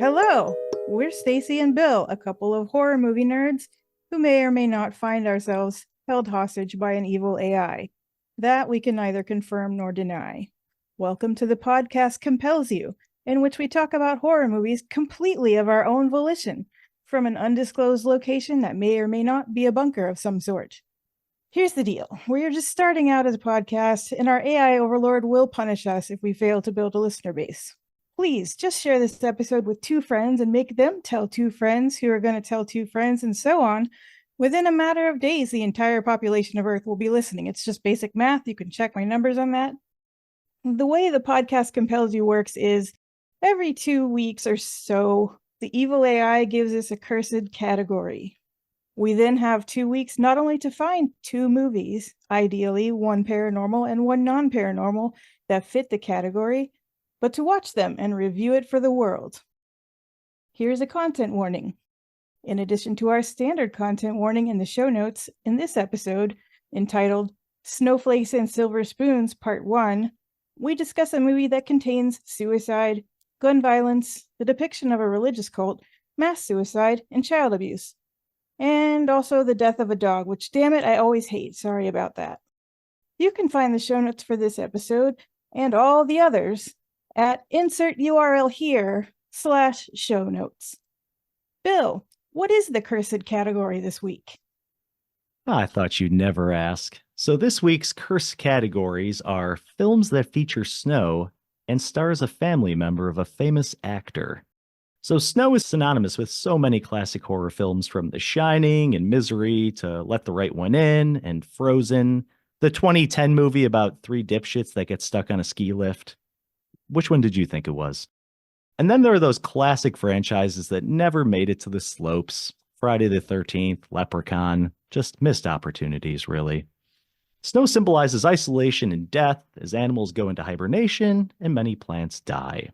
Hello, we're Stacy and Bill, a couple of horror movie nerds who may or may not find ourselves held hostage by an evil AI. That we can neither confirm nor deny. Welcome to the podcast Compels You, in which we talk about horror movies completely of our own volition, from an undisclosed location that may or may not be a bunker of some sort. Here's the deal. We're just starting out as a podcast, and our AI overlord will punish us if we fail to build a listener base. Please just share this episode with 2 friends and make them tell 2 friends who are going to tell 2 friends and so on. Within a matter of days, the entire population of Earth will be listening. It's just basic math. You can check my numbers on that. The way the podcast Compels You works is every 2 weeks or so, the evil AI gives us a cursed category. We then have 2 weeks not only to find 2 movies, ideally 1 paranormal and 1 non-paranormal, that fit the category, but to watch them and review it for the world. Here's a content warning. In addition to our standard content warning in the show notes, in this episode, entitled Snowflakes and Silver Spoons Part 1, we discuss a movie that contains suicide, gun violence, the depiction of a religious cult, mass suicide, and child abuse. And also the death of a dog, which, damn it, I always hate. Sorry about that. You can find the show notes for this episode and all the others at insert URL here/show notes. Bill, what is the cursed category this week? I thought you'd never ask. So this week's cursed categories are films that feature snow and stars a family member of a famous actor. So snow is synonymous with so many classic horror films, from The Shining and Misery to Let the Right One In and Frozen, the 2010 movie about 3 dipshits that get stuck on a ski lift. Which one did you think it was? And then there are those classic franchises that never made it to the slopes. Friday the 13th, Leprechaun, just missed opportunities, really. Snow symbolizes isolation and death as animals go into hibernation and many plants die.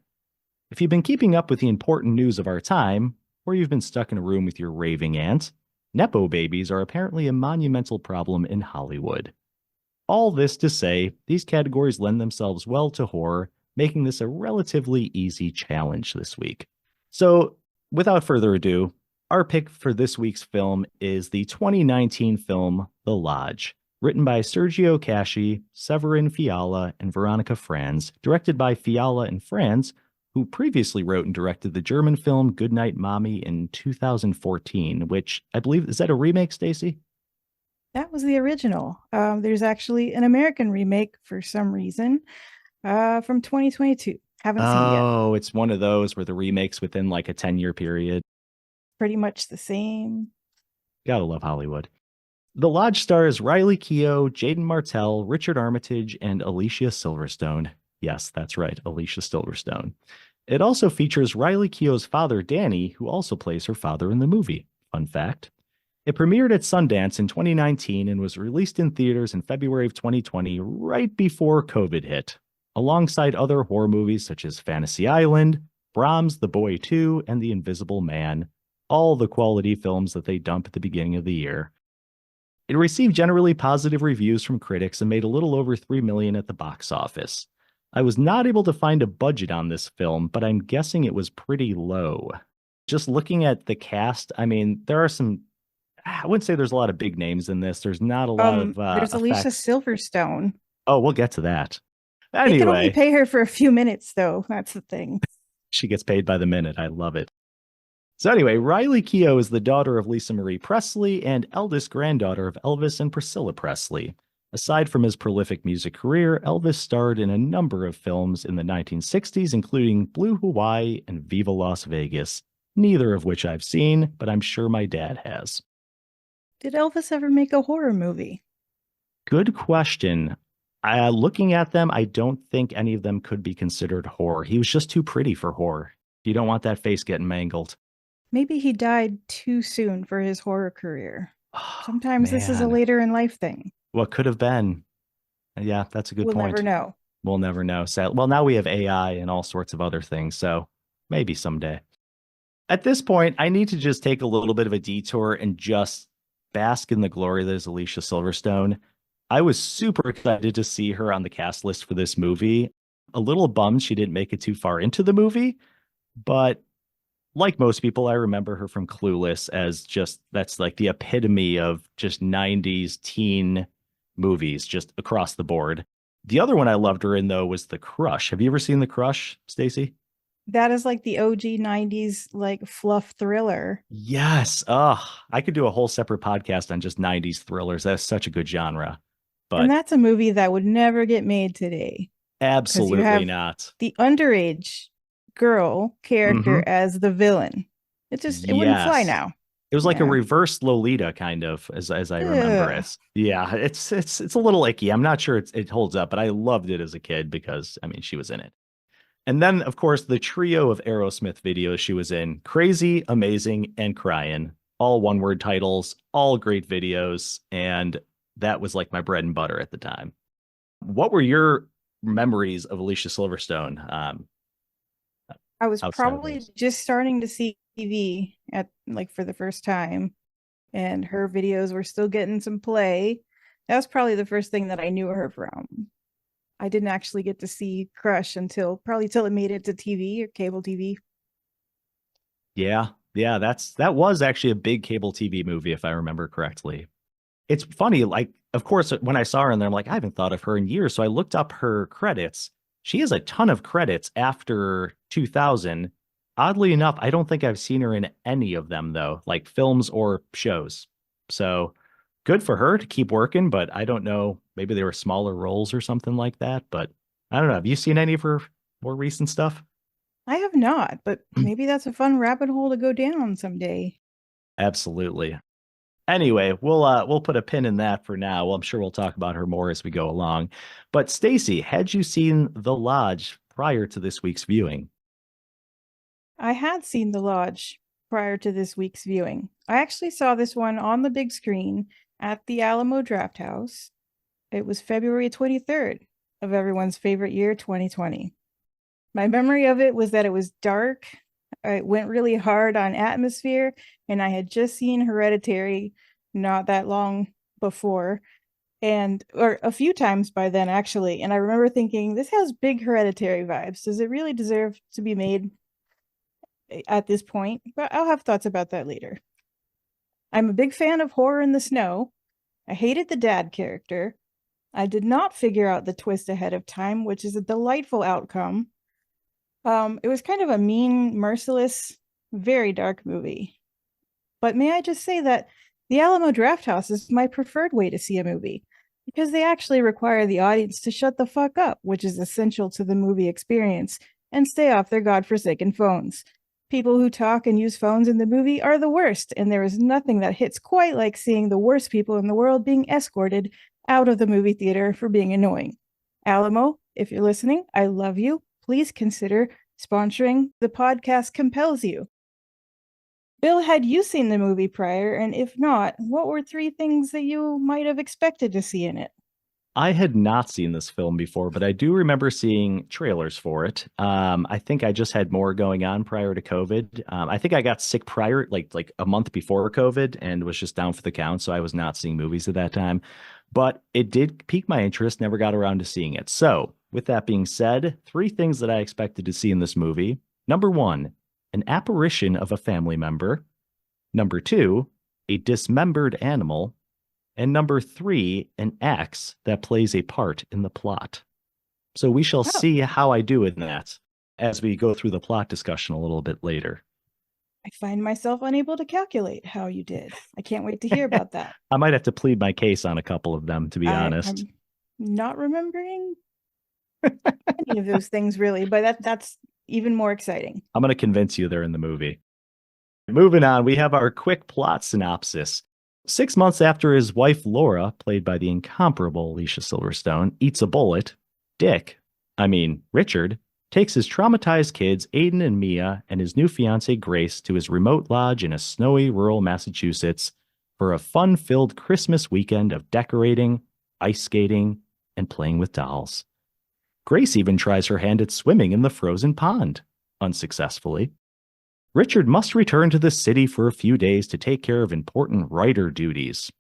If you've been keeping up with the important news of our time, or you've been stuck in a room with your raving aunt, Nepo babies are apparently a monumental problem in Hollywood. All this to say, these categories lend themselves well to horror, making this a relatively easy challenge this week. So, without further ado, our pick for this week's film is the 2019 film The Lodge, written by Sergio Casci, Severin Fiala, and Veronica Franz, directed by Fiala and Franz, who previously wrote and directed the German film Goodnight Mommy in 2014, which I believe, is that a remake, Stacy? That was the original. There's actually an American remake for some reason from 2022. Haven't seen it yet. Oh, it's one of those where the remake's within like a 10-year period. Pretty much the same. Gotta love Hollywood. The Lodge stars Riley Keough, Jaden Martell, Richard Armitage, and Alicia Silverstone. Yes, that's right, Alicia Silverstone. It also features Riley Keough's father, Danny, who also plays her father in the movie. Fun fact. It premiered at Sundance in 2019 and was released in theaters in February of 2020, right before COVID hit, alongside other horror movies such as Fantasy Island, Brahms' The Boy 2, and The Invisible Man, all the quality films that they dump at the beginning of the year. It received generally positive reviews from critics and made a little over $3 million at the box office. I was not able to find a budget on this film, but I'm guessing it was pretty low. Just looking at the cast, I mean, there are some, I wouldn't say there's a lot of big names in this. There's not a lot of there's Alicia Silverstone. Oh, we'll get to that. Anyway. They can only pay her for a few minutes, though. That's the thing. She gets paid by the minute. I love it. So anyway, Riley Keough is the daughter of Lisa Marie Presley and eldest granddaughter of Elvis and Priscilla Presley. Aside from his prolific music career, Elvis starred in a number of films in the 1960s, including Blue Hawaii and Viva Las Vegas, neither of which I've seen, but I'm sure my dad has. Did Elvis ever make a horror movie? Good question. Looking at them, I don't think any of them could be considered horror. He was just too pretty for horror. You don't want that face getting mangled. Maybe he died too soon for his horror career. Sometimes this is a later in life thing. What could have been? Yeah, that's a good point. We'll never know. We'll never know. Well, now we have AI and all sorts of other things, so maybe someday. At this point, I need to just take a little bit of a detour and just bask in the glory that is Alicia Silverstone. I was super excited to see her on the cast list for this movie. A little bummed she didn't make it too far into the movie, but like most people, I remember her from Clueless as just that's like the epitome of just 90s teen movies, just across the board. The other one I loved her in though was The Crush. Have you ever seen The Crush, Stacey? That is like the OG 90s like fluff thriller. Yes. Oh, I could do a whole separate podcast on just 90s thrillers. That's such a good genre. And But that's a movie that would never get made today because you absolutely have not. the underage girl character Hmm. as the villain. It wouldn't fly Yes. now. It was like a Yeah. reverse Lolita kind of, as I remember Ugh. it. Yeah, it's a little icky. I'm not sure it holds up, but I loved it as a kid because I mean she was in it. And then of course the trio of Aerosmith videos she was in, Crazy, Amazing, and Crying, all one word titles, all great videos, and that was like my bread and butter at the time. What were your memories of Alicia Silverstone I was outside of probably those? just starting to see TV at like for the first time, and her videos were still getting some play. That was probably the first thing that I knew her from. I didn't actually get to see Crush until probably till it made it to TV or cable TV. Yeah, yeah, that was actually a big cable TV movie if I remember correctly. It's funny, like, of course, when I saw her in there, I'm like, I haven't thought of her in years. So I looked up her credits. She has a ton of credits after 2000. Oddly enough, I don't think I've seen her in any of them, though, like films or shows. So good for her to keep working, but I don't know. Maybe they were smaller roles or something like that. But I don't know. Have you seen any of her more recent stuff? I have not, but maybe that's a fun rabbit hole to go down someday. Absolutely. Anyway, we'll put a pin in that for now. Well, I'm sure we'll talk about her more as we go along. But Stacy, had you seen The Lodge prior to this week's viewing? I had seen The Lodge prior to this week's viewing. I actually saw this one on the big screen at the Alamo Draft House. It was February 23rd of everyone's favorite year, 2020. My memory of it was that it was dark. It went really hard on atmosphere, and I had just seen Hereditary not that long before, and or a few times by then actually. And I remember thinking, this has big Hereditary vibes. Does it really deserve to be made at this point? But I'll have thoughts about that later. I'm a big fan of horror in the snow. I hated the dad character. I did not figure out the twist ahead of time, which is a delightful outcome. It was kind of a mean, merciless, very dark movie. But may I just say that the Alamo Drafthouse is my preferred way to see a movie because they actually require the audience to shut the fuck up, which is essential to the movie experience, and stay off their godforsaken phones. People who talk and use phones in the movie are the worst, and there is nothing that hits quite like seeing the worst people in the world being escorted out of the movie theater for being annoying. Alamo, if you're listening, I love you. Please consider sponsoring the podcast compels you. Bill, had you seen the movie prior? And if not, what were three things that you might have expected to see in it? I had not seen this film before, but I do remember seeing trailers for it. I think I just had more going on prior to COVID. I think I got sick prior, like a month before COVID, and was just down for the count, so I was not seeing movies at that time. But it did pique my interest. Never got around to seeing it. So, with that being said, three things that I expected to see in this movie. Number one, an apparition of a family member. Number two, a dismembered animal. And number three, an axe that plays a part in the plot. So we shall Oh, see how I do in that as we go through the plot discussion a little bit later. I find myself unable to calculate how you did. I can't wait to hear about that. I might have to plead my case on a couple of them, to be honest. I'm not remembering any of those things really, but that's even more exciting. I'm going to convince you they're in the movie. Moving on, we have our quick plot synopsis. 6 months after his wife Laura, played by the incomparable Alicia Silverstone, eats a bullet, Richard, takes his traumatized kids, Aiden and Mia, and his new fiancée, Grace, to his remote lodge in a snowy rural Massachusetts for a fun-filled Christmas weekend of decorating, ice skating, and playing with dolls. Grace even tries her hand at swimming in the frozen pond, unsuccessfully. Richard must return to the city for a few days to take care of important writer duties, ?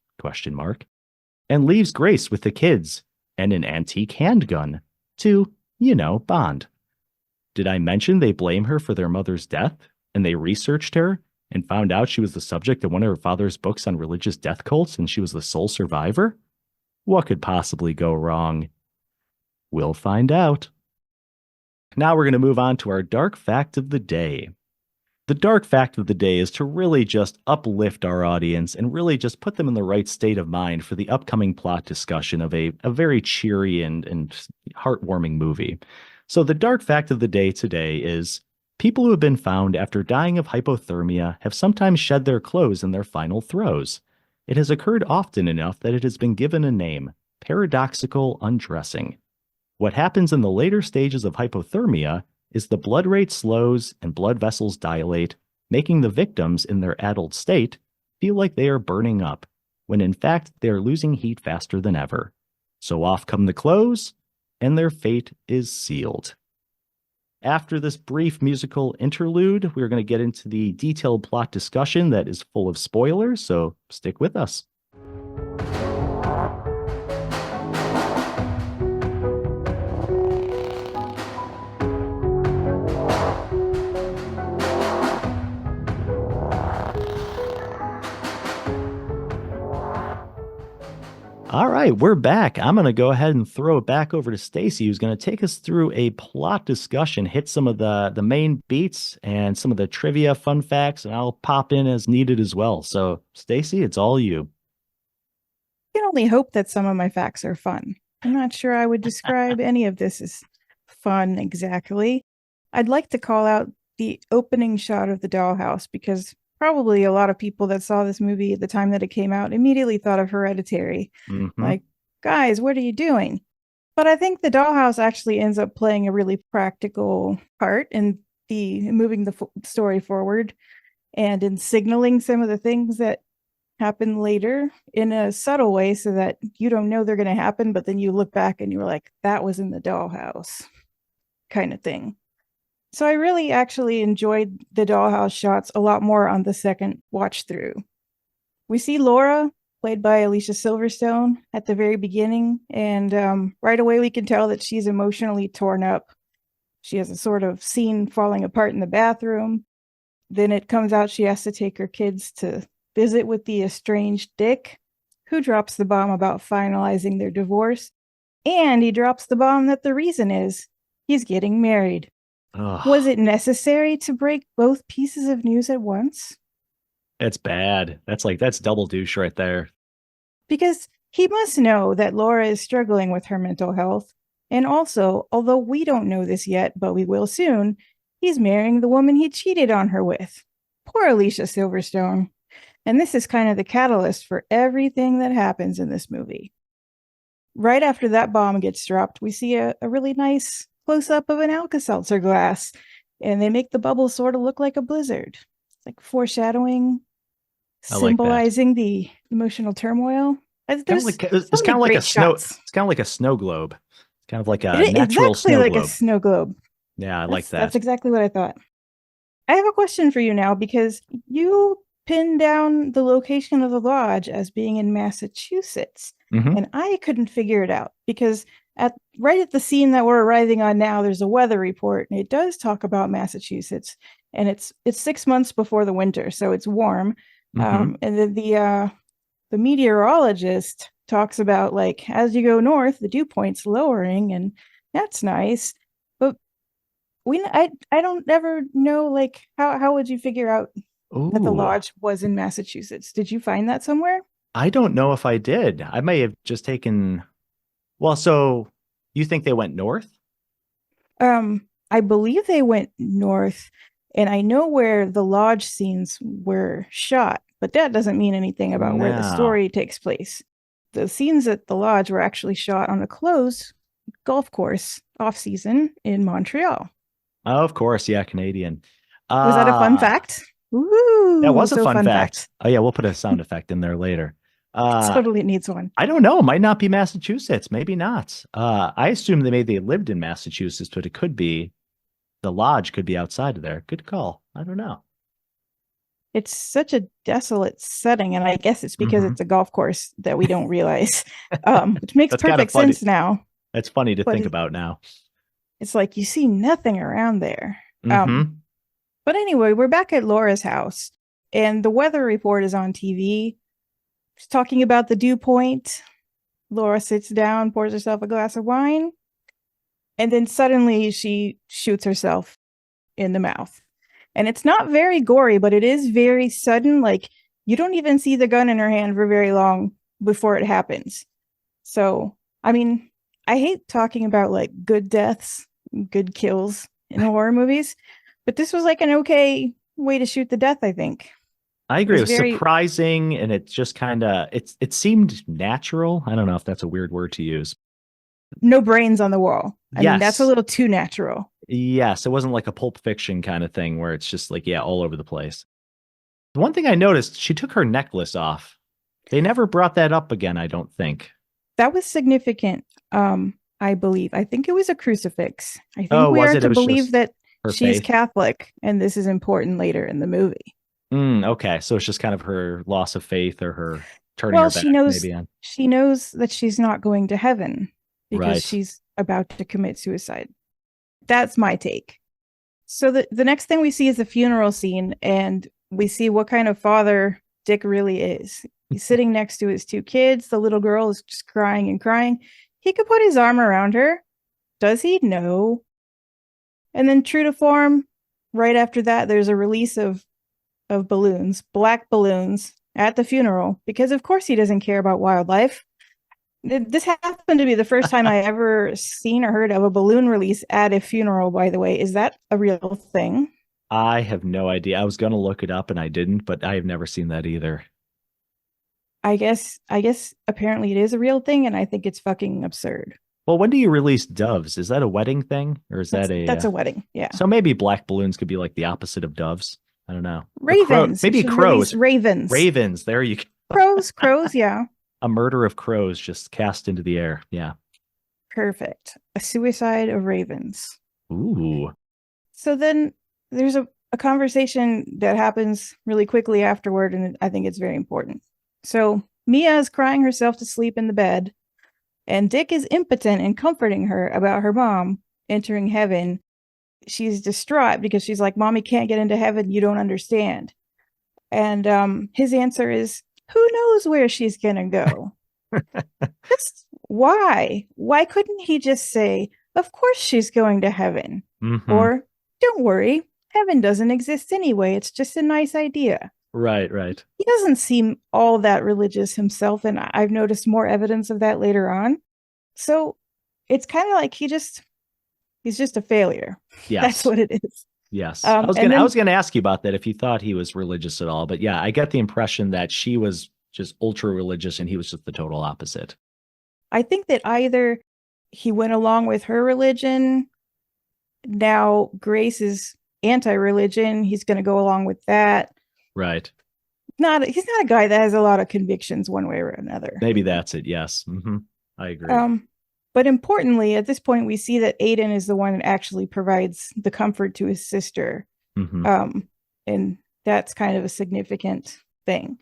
And leaves Grace with the kids and an antique handgun to, bond. Did I mention they blame her for their mother's death? and they researched her and found out she was the subject of one of her father's books on religious death cults and she was the sole survivor? What could possibly go wrong? We'll find out. Now we're going to move on to our dark fact of the day. The dark fact of the day is to really just uplift our audience and really just put them in the right state of mind for the upcoming plot discussion of a very cheery and heartwarming movie. So the dark fact of the day today is people who have been found after dying of hypothermia have sometimes shed their clothes in their final throes. It has occurred often enough that it has been given a name, paradoxical undressing. What happens in the later stages of hypothermia is the blood rate slows and blood vessels dilate, making the victims in their adult state feel like they are burning up, when in fact they are losing heat faster than ever. So off come the clothes, and their fate is sealed. After this brief musical interlude, we're going to get into the detailed plot discussion that is full of spoilers, so stick with us. All right, we're back. I'm going to go ahead and throw it back over to Stacy, who's going to take us through a plot discussion, hit some of the main beats and some of the trivia fun facts, and I'll pop in as needed as well. So, Stacy, it's all you. I can only hope that some of my facts are fun. I'm not sure I would describe any of this as fun exactly. I'd like to call out the opening shot of the dollhouse because probably a lot of people that saw this movie at the time that it came out immediately thought of Hereditary. Like, guys, what are you doing? But I think the dollhouse actually ends up playing a really practical part in moving the story forward and in signaling some of the things that happen later in a subtle way so that you don't know they're going to happen, but then you look back and you're like, that was in the dollhouse kind of thing. So I really actually enjoyed the dollhouse shots a lot more on the second watch through. We see Laura, played by Alicia Silverstone, at the very beginning, and right away we can tell that she's emotionally torn up. She has a sort of scene falling apart in the bathroom. Then it comes out she has to take her kids to visit with the estranged Dick, who drops the bomb about finalizing their divorce. And he drops the bomb that the reason is he's getting married. Ugh. Was it necessary to break both pieces of news at once? It's bad. That's double douche right there. Because he must know that Laura is struggling with her mental health. And also, although we don't know this yet, but we will soon, he's marrying the woman he cheated on her with. Poor Alicia Silverstone. And this is kind of the catalyst for everything that happens in this movie. Right after that bomb gets dropped, we see a really nice close-up of an Alka-Seltzer glass, and they make the bubbles sort of look like a blizzard. It's like foreshadowing, symbolizing the emotional turmoil. It's kind of like a snow. It's kind of like a snow globe. It's kind of like a natural snow globe. A snow globe. Yeah, I like that. That's exactly what I thought. I have a question for you now because you pinned down the location of the lodge as being in Massachusetts, and I couldn't figure it out because right at the scene that we're arriving on now, there's a weather report, and it does talk about Massachusetts, and it's 6 months before the winter, so it's warm. And then the meteorologist talks about, like, as you go north, the dew point's lowering, and that's nice. But I don't ever know, like, how would you figure out that the lodge was in Massachusetts? Did you find that somewhere? I don't know if I did. I may have just taken. Well, so you think they went north? I believe they went north, and I know where the lodge scenes were shot, but that doesn't mean anything about where the story takes place. The scenes at the lodge were actually shot on a closed golf course off-season in Montreal. Oh, of course, yeah, Canadian. Was that a fun fact? Ooh, that was a fun fact. Oh yeah, we'll put a sound effect in there later. Totally needs one. I don't know. It might not be Massachusetts. Maybe not. I assume they lived in Massachusetts, but it could be the lodge could be outside of there. Good call. I don't know. It's such a desolate setting, and I guess it's because it's a golf course that we don't realize, which makes perfect sense now. That's funny to think about now. It's like you see nothing around there. But anyway, we're back at Laura's house, and the weather report is on TV. She's talking about the dew point. Laura sits down, pours herself a glass of wine, and then suddenly she shoots herself in the mouth. And it's not very gory, but it is very sudden. Like, you don't even see the gun in her hand for very long before it happens. So, I mean, I hate talking about like good deaths, good kills in horror movies, but this was like an okay way to shoot the death, I think. I agree. It was very surprising, and it just kind of it seemed natural. I don't know if that's a weird word to use. No brains on the wall. I mean, that's a Yes. little too natural. Yes, it wasn't like a Pulp Fiction kind of thing where it's just like, yeah, all over the place. The one thing I noticed, she took her necklace off. They never brought that up again, I don't think. That was significant, I believe. I think it was a crucifix. I think Oh, we was are it? It to was believe just that her she's faith. Catholic, and this is important later in the movie. Okay, so it's just kind of her loss of faith or her turning her Well, back maybe on. she knows that she's not going to heaven because Right. she's about to commit suicide. That's my take. So the next thing we see is the funeral scene, and we see what kind of father Dick really is. He's sitting next to his two kids. The little girl is just crying and crying. He could put his arm around her. Does he? No. And then, true to form, right after that, there's a release of balloons, black balloons, at the funeral, because of course he doesn't care about wildlife. This happened to be the first time I ever seen or heard of a balloon release at a funeral, by the way. Is that a real thing? I have no idea. I was going to look it up and I didn't, but I have never seen that either. I guess apparently it is a real thing, and I think it's fucking absurd. Well, when do you release doves? Is that a wedding thing or is that That's a wedding. Yeah. so maybe black balloons could be like the opposite of doves? I don't know. Ravens. Maybe crows. Ravens. Ravens. There you go. Crows, yeah. A murder of crows just cast into the air. Yeah. Perfect. A suicide of ravens. Ooh. So then there's a conversation that happens really quickly afterward, and I think it's very important. So Mia is crying herself to sleep in the bed, and Dick is impotent in comforting her about her mom entering heaven. She's distraught because she's like, Mommy can't get into heaven. You don't understand. And his answer is, who knows where she's going to go? Just why? Why couldn't he just say, of course she's going to heaven? Mm-hmm. Or, don't worry, heaven doesn't exist anyway. It's just a nice idea. Right. He doesn't seem all that religious himself, and I've noticed more evidence of that later on. So it's kind of like he's just a failure. Yes. That's what it is. Yes. I was gonna ask you about that if you thought he was religious at all, but yeah, I get the impression that she was just ultra religious and he was just the total opposite. I think that either he went along with her religion. Now Grace is anti-religion. He's going to go along with that. Right. He's not a guy that has a lot of convictions one way or another. Maybe that's it. Yes. Mm-hmm. I agree. But importantly, at this point, we see that Aiden is the one that actually provides the comfort to his sister. Mm-hmm. And that's kind of a significant thing.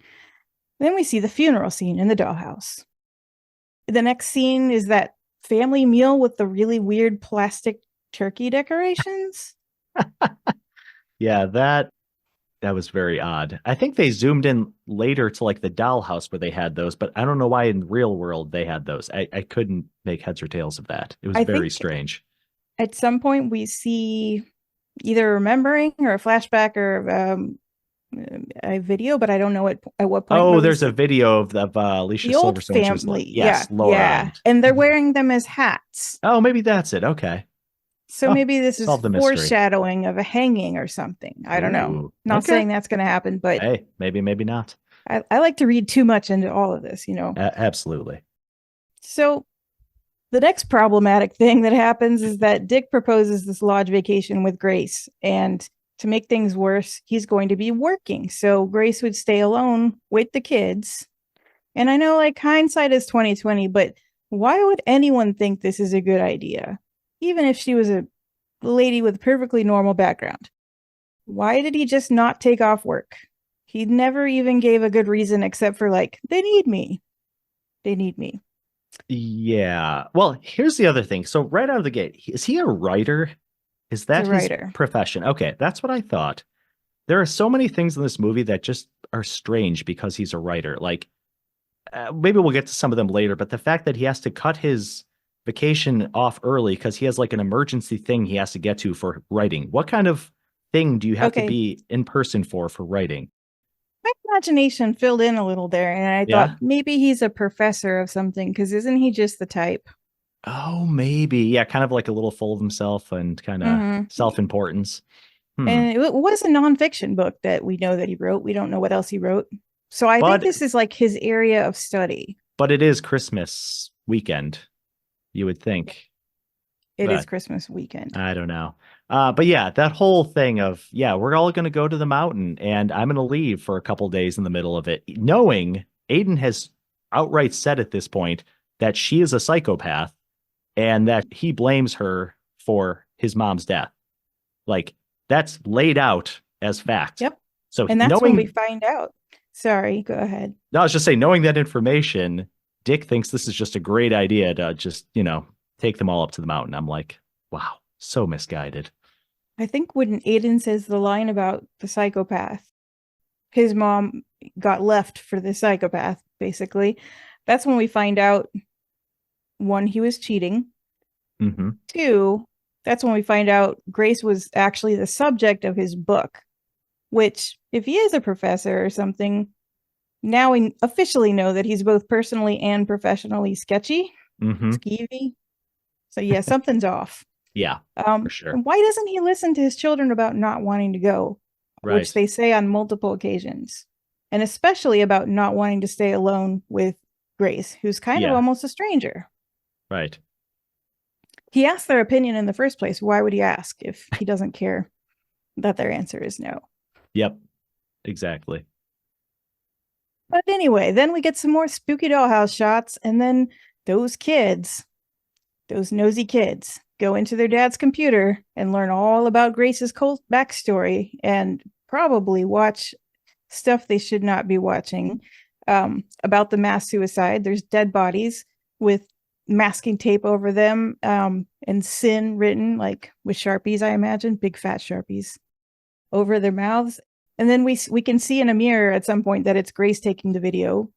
Then we see the funeral scene in the dollhouse. The next scene is that family meal with the really weird plastic turkey decorations. Yeah, that was very odd. I think they zoomed in later to like the dollhouse where they had those, but I don't know why in the real world they had those. I couldn't make heads or tails of that. It was very strange. At some point we see either remembering or a flashback or a video, but I don't know at what point. Oh, there's a video of Alicia the old Silverstone. family. Yes, Laura. Yeah. And they're wearing them as hats. Oh, maybe that's it. Okay. So maybe this is the foreshadowing of a hanging or something. I don't know. Not saying that's going to happen, but hey, maybe not. I like to read too much into all of this, you know. Absolutely. So the next problematic thing that happens is that Dick proposes this lodge vacation with Grace, and to make things worse, he's going to be working. So Grace would stay alone with the kids. And I know like hindsight is 2020, but why would anyone think this is a good idea? Even if she was a lady with a perfectly normal background. Why did he just not take off work? He never even gave a good reason except for like, they need me. Yeah. Well, here's the other thing. So right out of the gate, is he a writer? Is that his profession? Okay, that's what I thought. There are so many things in this movie that just are strange because he's a writer. Like, maybe we'll get to some of them later, but the fact that he has to cut his vacation off early because he has like an emergency thing he has to get to for writing. What kind of thing do you have to Okay. be in person for writing? My imagination filled in a little there, and I Yeah. thought maybe he's a professor of something, because isn't he just the type? Oh, maybe. Yeah, kind of like a little full of himself and kind of Mm-hmm. self-importance. Hmm. And it was a nonfiction book that we know that he wrote. We don't know what else he wrote. So I think But this is like his area of study. but it is Christmas weekend, you would think. It is But Christmas weekend. I don't know. But yeah, that whole thing of, yeah, we're all going to go to the mountain and I'm going to leave for a couple days in the middle of it, knowing Aiden has outright said at this point that she is a psychopath and that he blames her for his mom's death. Like, that's laid out as fact. Yep. So And that's when we knowing, find out. Sorry, go ahead. no, I was just saying, knowing that information, Dick thinks this is just a great idea to just, take them all up to the mountain. I'm like, wow, so misguided. I think when Aiden says the line about the psychopath, his mom got left for the psychopath, basically. That's when we find out, one, he was cheating. Mm-hmm. Two, that's when we find out Grace was actually the subject of his book, which, if he is a professor or something, now we officially know that he's both personally and professionally sketchy, Mm-hmm. skeevy. So yeah, something's off. Yeah, for sure. And why doesn't he listen to his children about not wanting to go, which Right. they say on multiple occasions, and especially about not wanting to stay alone with Grace, who's kind of Yeah. almost a stranger? Right. He asked their opinion in the first place. Why would he ask if he doesn't care that their answer is no? Yep. Exactly. But anyway, then we get some more spooky dollhouse shots, and then those kids, those nosy kids, go into their dad's computer and learn all about Grace's cult backstory and probably watch stuff they should not be watching, about the mass suicide. There's dead bodies with masking tape over them, and sin written like with Sharpies, I imagine, big fat Sharpies over their mouths. And then we can see in a mirror at some point that it's Grace taking the video.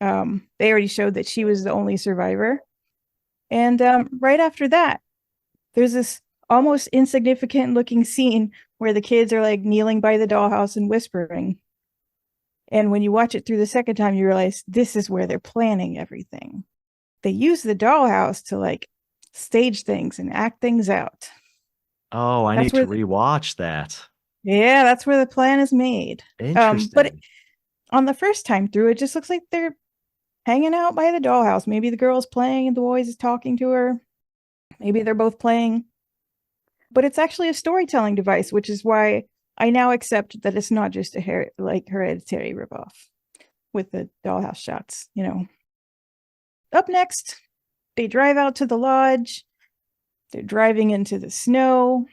They already showed that she was the only survivor. And right after that, there's this almost insignificant looking scene where the kids are like kneeling by the dollhouse and whispering. And when you watch it through the second time, you realize this is where they're planning everything. They use the dollhouse to like stage things and act things out. Oh, I That's need to where, rewatch that. yeah, that's where the plan is made. Interesting. But on the first time through, it just looks like they're hanging out by the dollhouse. Maybe the girl's playing and the boys is talking to her. Maybe they're both playing. But it's actually a storytelling device, which is why I now accept that it's not just a Hereditary ripoff with the dollhouse shots, Up next, they drive out to the lodge. They're driving into the snow.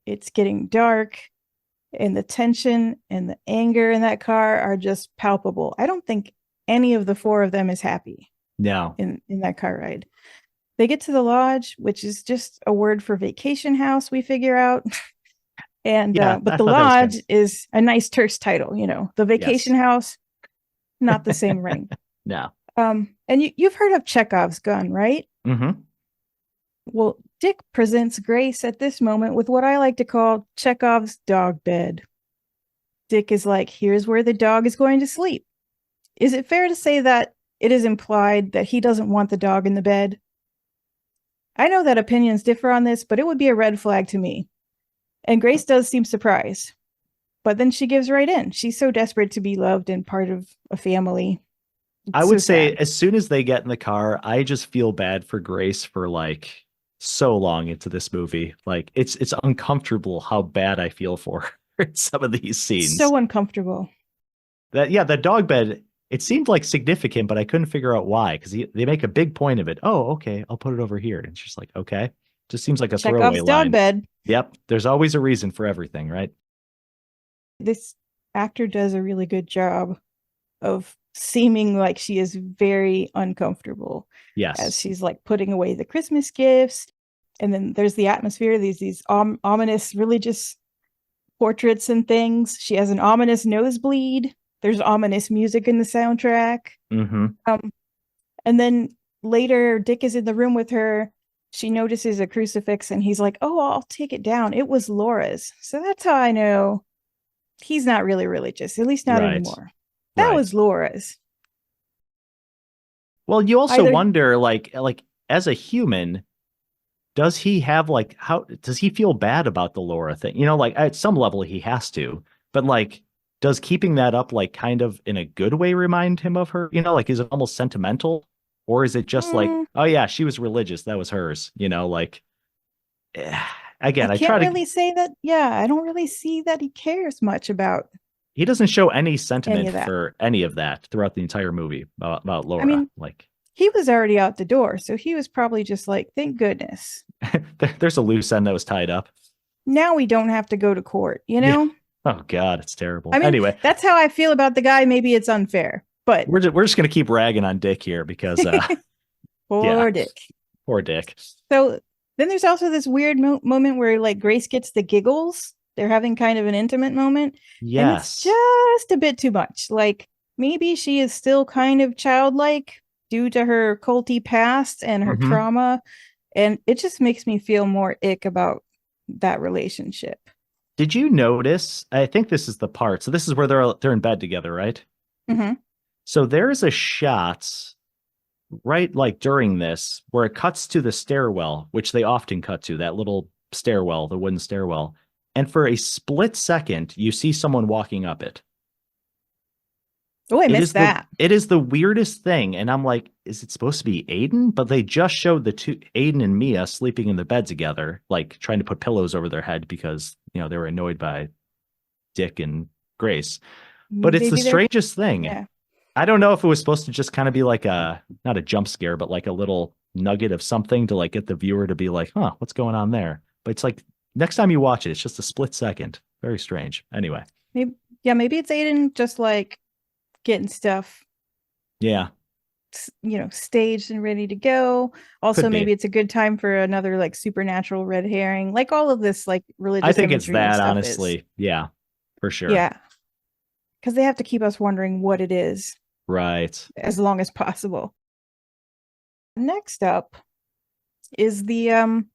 It's getting dark, and the tension and the anger in that car are just palpable. I don't think any of the four of them is happy No. in that car ride. They get to the lodge, which is just a word for vacation house, we figure out. And Yeah, but I the thought that was lodge good. is a nice terse title, the vacation Yes. house, not the same ring. No. And you've heard of Chekhov's gun, right? Mm-hmm. Well, Dick presents Grace at this moment with what I like to call Chekhov's dog bed. Dick is like, here's where the dog is going to sleep. Is it fair to say that it is implied that he doesn't want the dog in the bed? I know that opinions differ on this, but it would be a red flag to me. And Grace does seem surprised. But then she gives right in. She's so desperate to be loved and part of a family. I It's would so say sad. as soon as they get in the car, I just feel bad for Grace for like so long into this movie. Like it's uncomfortable how bad I feel for her in some of these scenes. So uncomfortable. The dog bed, it seemed like significant, but I couldn't figure out why because they make a big point of it. Oh, okay, I'll put it over here. And she's like, okay. Just seems like a throwaway Chekhov's dog line. bed. Yep. There's always a reason for everything, right? This actor does a really good job of seeming like she is very uncomfortable as Yes. she's like putting away the Christmas gifts. And then there's the atmosphere, these ominous religious portraits and things. She has an ominous nosebleed. There's ominous music in the soundtrack. Mm-hmm. And then later, Dick is in the room with her. She notices a crucifix and he's like, "Oh, I'll take it down. It was Laura's." So that's how I know he's not really religious, at least not Right. anymore. That Right. was Laura's. Well, you also Either wonder, like as a human, does he have like how does he feel bad about the Laura thing? You know, like at some level he has to, but like does keeping that up like kind of in a good way remind him of her? You know, like is it almost sentimental? Or is it just like, mm, oh yeah, she was religious, that was hers, you know, like I again, I can't try to really say that. Yeah, I don't really see that he cares much about he doesn't show any any sentiment of that. for any of that throughout the entire movie about I Laura. mean, Like he was already out the door, so he was probably just like, thank goodness. there's a loose end that was tied up. Now we don't have to go to court, you Yeah. know? Oh God, it's terrible. I mean, Anyway, that's how I feel about the guy. Maybe it's unfair, but we're just gonna keep ragging on Dick here because yeah, poor Dick. poor Dick. So then there's also this weird moment where like Grace gets the giggles. They're having kind of an intimate moment, and it's Yes. just a bit too much. Like maybe she is still kind of childlike due to her culty past and her Hmm. trauma, and it just makes me feel more ick about that relationship. Did you notice? I think this is the part. So this is where they're in bed together, right? Mm-hmm. So there is a shot right like during this where it cuts to the stairwell, which they often cut to, that little stairwell, the wooden stairwell. And for a split second, you see someone walking up it. Oh, I It missed is the that. it is the weirdest thing. And I'm like, is it supposed to be Aiden? But they just showed the two Aiden and Mia sleeping in the bed together, like trying to put pillows over their head because they were annoyed by Dick and Grace. But it's the Maybe they're, strangest thing. yeah. I don't know if it was supposed to just kind of be like a not a jump scare, but like a little nugget of something to like get the viewer to be like, huh, what's going on there? But it's like next time you watch it, it's just a split second. Very strange. Anyway, Maybe, yeah, maybe it's Aiden just like getting stuff, yeah, staged and ready to go. Also, could maybe be. it's a good time for another like supernatural red herring, like all of this like I religious think it's imagery and that, stuff is. honestly. Yeah, for sure. Yeah, because they have to keep us wondering what it is Right. as long as possible. Next up is the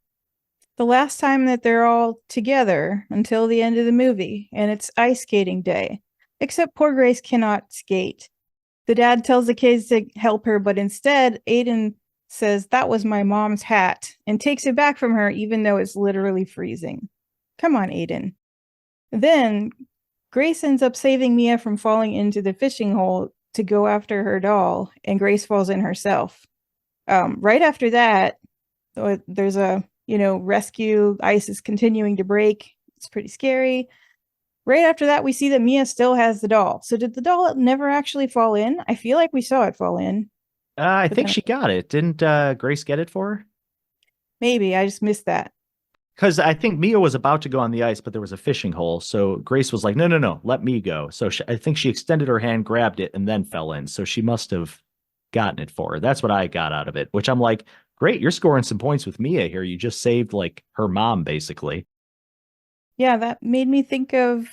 last time that they're all together until the end of the movie, and it's ice skating day. Except poor Grace cannot skate. The dad tells the kids to help her, but instead, Aiden says, "That was my mom's hat," and takes it back from her, even though it's literally freezing. Come on, Aiden. Then Grace ends up saving Mia from falling into the fishing hole to go after her doll, and Grace falls in herself. Right after that, there's a rescue. Ice is continuing to break. It's pretty scary. Right after that, we see that Mia still has the doll. So did the doll never actually fall in? I feel like we saw it fall in, I but think then she got it. Didn't Grace get it for her? maybe I just missed that. Because I think Mia was about to go on the ice, but there was a fishing hole. So Grace was like, no, no, no, let me go. So I think she extended her hand, grabbed it, and then fell in. So she must have gotten it for her. That's what I got out of it, which I'm like, great, you're scoring some points with Mia here. You just saved like her mom, basically. Yeah, that made me think of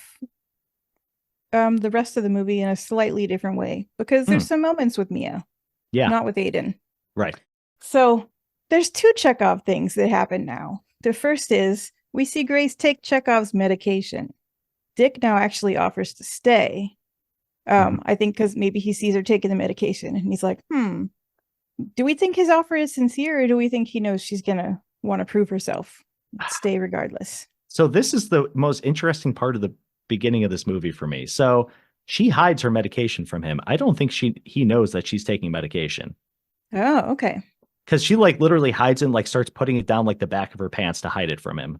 the rest of the movie in a slightly different way because Hmm. there's some moments with Mia, Yeah, not with Aiden. right. So there's two Chekhov things that happen now. The first is we see Grace take Chekhov's medication. Dick now actually offers to stay. Mhm. I think because maybe he sees her taking the medication and he's like, do we think his offer is sincere or do we think he knows she's going to want to prove herself? Stay regardless. So this is the most interesting part of the beginning of this movie for me. So she hides her medication from him. I don't think he knows that she's taking medication. Oh, okay. Because she like literally hides it and like starts putting it down like the back of her pants to hide it from him.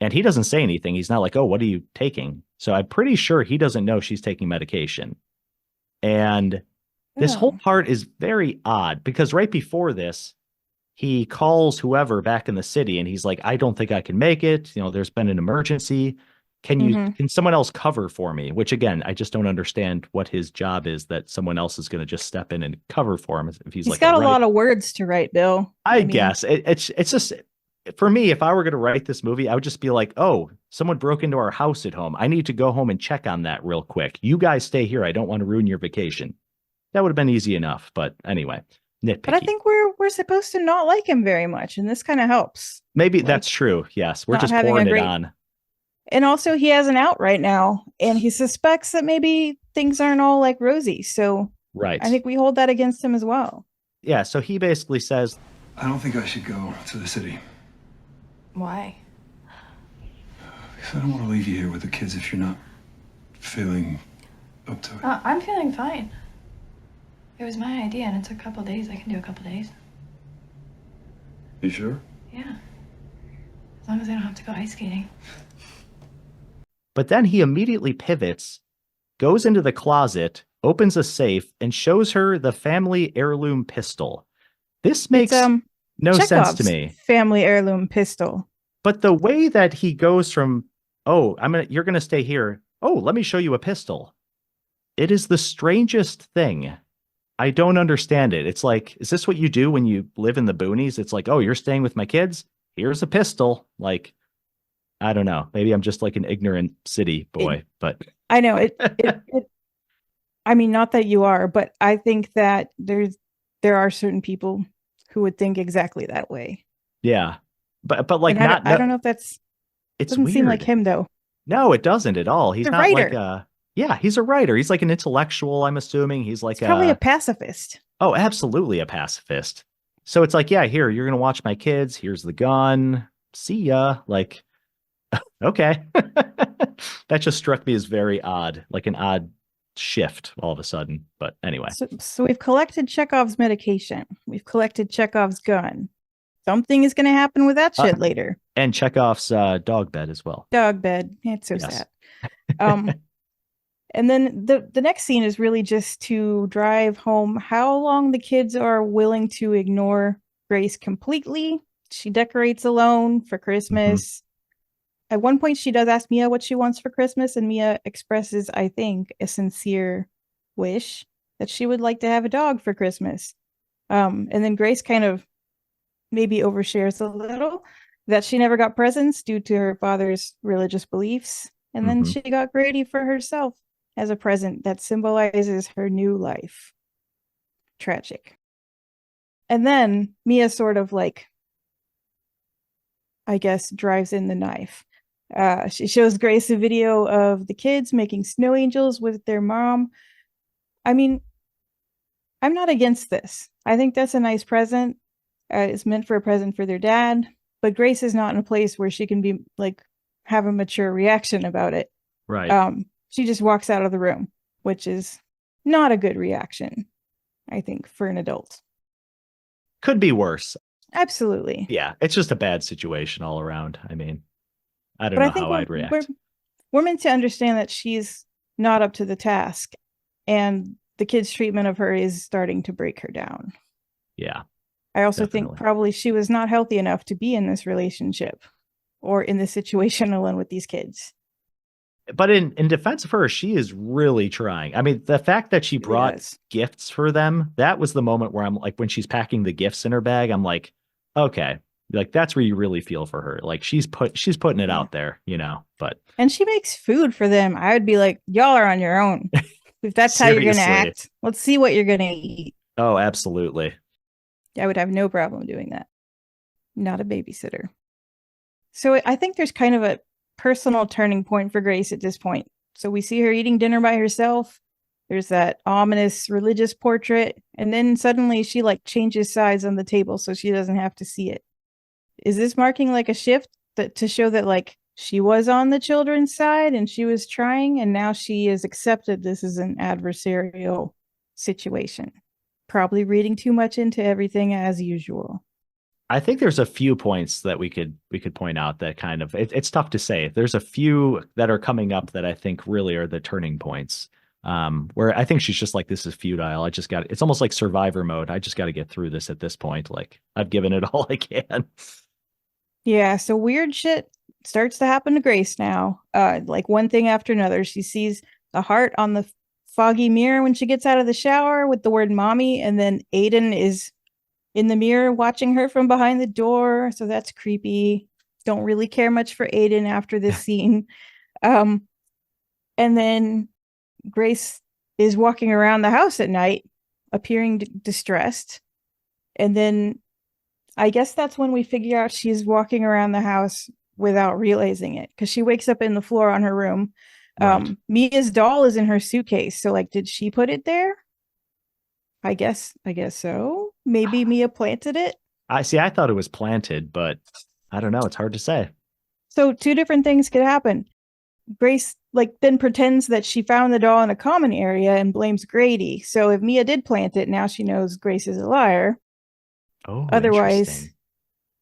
And he doesn't say anything. He's not like, oh, what are you taking? So I'm pretty sure he doesn't know she's taking medication. And this whole Oh. part is very odd because right before this, he calls whoever back in the city and he's like, I don't think I can make it. There's been an emergency. Mm-hmm. Can someone else cover for me? Which again, I just don't understand what his job is that someone else is going to just step in and cover for him if he's He's like a got a right. lot of words to write, Bill. I I mean, guess it's just for me, if I were going to write this movie, I would just be like, oh, Someone broke into our house at home. I need to go home and check on that real quick. You guys stay here. I don't want to ruin your vacation. That would have been easy enough. But anyway, nitpicky. But I think we're supposed to not like him very much, and this kind of helps. Maybe that's true. Yes, we're just pouring it on. And also, he has an out right now, and he suspects that maybe things aren't all like rosy. So right. I think we hold that against him as well. Yeah, so he basically says, I don't think I should go to the city. Why? Because I don't want to leave you here with the kids if you're not feeling up to it. I'm feeling fine. It was my idea, and it took a couple days. I can do a couple days. You sure? Yeah. As long as I don't have to go ice skating. But then he immediately pivots, goes into the closet, opens a safe, and shows her the family heirloom pistol. This makes no sense to me. Family heirloom pistol. But the way that he goes from, oh, you're gonna stay here. Oh, let me show you a pistol. It is the strangest thing. I don't understand it. It's like, is this what you do when you live in the boonies? It's like, oh, you're staying with my kids? Here's a pistol. Like, I don't know. Maybe I'm just like an ignorant city boy, but I know it. I mean, not that you are, but I think that there are certain people who would think exactly that way. Yeah, but like I don't know if that's. It doesn't seem like him though. No, it doesn't at all. He's a not writer. Like yeah, he's a writer. He's like an intellectual, I'm assuming. He's like probably a pacifist. Oh, absolutely a pacifist. So it's like, yeah, here, you're going to watch my kids. Here's the gun. See ya. Like, okay. That just struck me as very odd, like an odd shift all of a sudden. But anyway. So we've collected Chekhov's medication. We've collected Chekhov's gun. Something is going to happen with that shit later. And Chekhov's dog bed as well. Dog bed. It's so sad. And then the next scene is really just to drive home how long the kids are willing to ignore Grace completely. She decorates alone for Christmas. Mm-hmm. At one point, she does ask Mia what she wants for Christmas, and Mia expresses, I think, a sincere wish that she would like to have a dog for Christmas. And then Grace kind of maybe overshares a little that she never got presents due to her father's religious beliefs. And then she got Grady for herself as a present that symbolizes her new life. Tragic. And then Mia sort of like, I guess, drives in the knife. She shows Grace a video of the kids making snow angels with their mom. I mean, I'm not against this. I think that's a nice present. It's meant for a present for their dad. But Grace is not in a place where she can be like, have a mature reaction about it. Right. She just walks out of the room, which is not a good reaction, I think, for an adult. Could be worse. Absolutely. Yeah, it's just a bad situation all around. I mean, I don't know how I'd react. We're meant to understand that she's not up to the task, and the kid's treatment of her is starting to break her down. Yeah. I also think probably she was not healthy enough to be in this relationship or in this situation alone with these kids. But in defense of her, she is really trying. I mean, the fact that she brought gifts for them, that was the moment where I'm like, when she's packing the gifts in her bag, I'm like, okay, like that's where you really feel for her. Like she's putting it out there, you know, and she makes food for them. I would be like, y'all are on your own. If that's how you're going to act, let's see what you're going to eat. Oh, absolutely. I would have no problem doing that. Not a babysitter. So I think there's kind of a personal turning point for Grace at this point. So we see her eating dinner by herself. There's that ominous religious portrait. And then suddenly she like changes sides on the table so she doesn't have to see it. Is this marking like a shift to show that like she was on the children's side and she was trying, and now she has accepted this is an adversarial situation? Probably reading too much into everything as usual. I think there's a few points that we could point out that kind of it's tough to say. There's a few that are coming up that I think really are the turning points. Where I think she's just like, this is futile. It's almost like survivor mode. I just got to get through this at this point. Like I've given it all I can. Yeah. So weird shit starts to happen to Grace now. Like one thing after another. She sees the heart on the foggy mirror when she gets out of the shower with the word mommy. And then Aiden is in the mirror watching her from behind the door. So that's creepy. don't really care much for Aiden after this scene. And then Grace is walking around the house at night, appearing distressed. And then I guess that's when we figure out she's walking around the house without realizing it, because she wakes up in the floor on her room. Right. Mia's doll is in her suitcase. So like, did she put it there? I guess so. Maybe Mia planted it. I thought it was planted, but I don't know. It's hard to say. So two different things could happen. Grace like then pretends that she found the doll in a common area and blames Grady. So if Mia did plant it, now she knows Grace is a liar. Oh, Otherwise,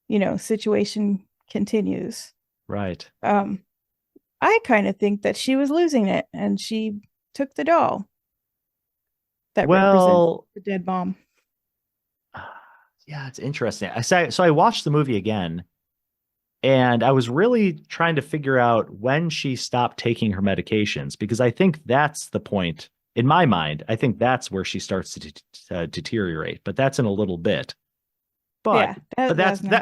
interesting. Situation continues. Right. I kind of think that she was losing it and she took the doll that represents the dead mom. Yeah, it's interesting. I watched the movie again, and I was really trying to figure out when she stopped taking her medications, because I think that's the point in my mind. I think that's where she starts to deteriorate, but that's in a little bit. But yeah,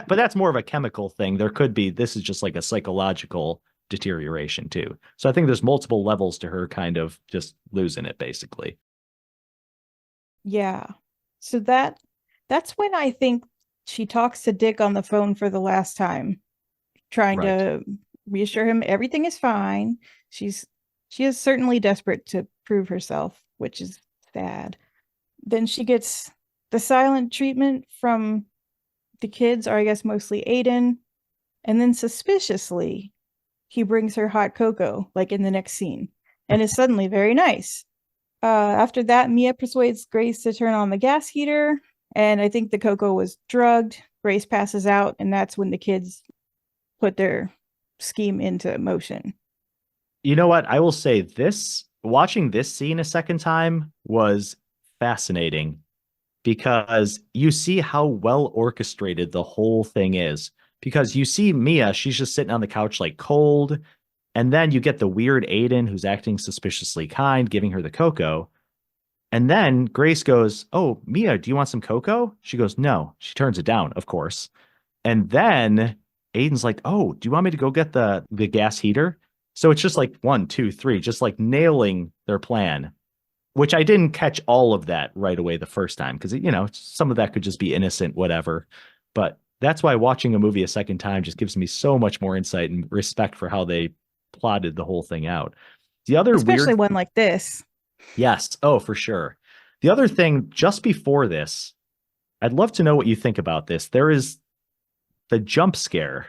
but that's more of a chemical thing. This is just like a psychological deterioration too. So I think there's multiple levels to her kind of just losing it, basically. Yeah. So that's when I think she talks to Dick on the phone for the last time, trying to reassure him everything is fine. She is certainly desperate to prove herself, which is sad. Then she gets the silent treatment from the kids, or I guess mostly Aiden, and then suspiciously he brings her hot cocoa, like in the next scene, and is suddenly very nice. After that, Mia persuades Grace to turn on the gas heater, and I think the cocoa was drugged. Grace passes out, and that's when the kids put their scheme into motion. You know what? I will say watching this scene a second time was fascinating, because you see how well orchestrated the whole thing is. Because you see Mia, she's just sitting on the couch like cold. And then you get the weird Aiden who's acting suspiciously kind, giving her the cocoa. And then Grace goes, "Oh, Mia, do you want some cocoa?" She goes, "No." She turns it down, of course. And then Aiden's like, "Oh, do you want me to go get the gas heater?" So it's just like 1, 2, 3, just like nailing their plan, which I didn't catch all of that right away the first time, because, some of that could just be innocent, whatever. But that's why watching a movie a second time just gives me so much more insight and respect for how they plotted the whole thing out. The other especially one like this. Yes. Oh, for sure. The other thing just before this, I'd love to know what you think about this. There is the jump scare.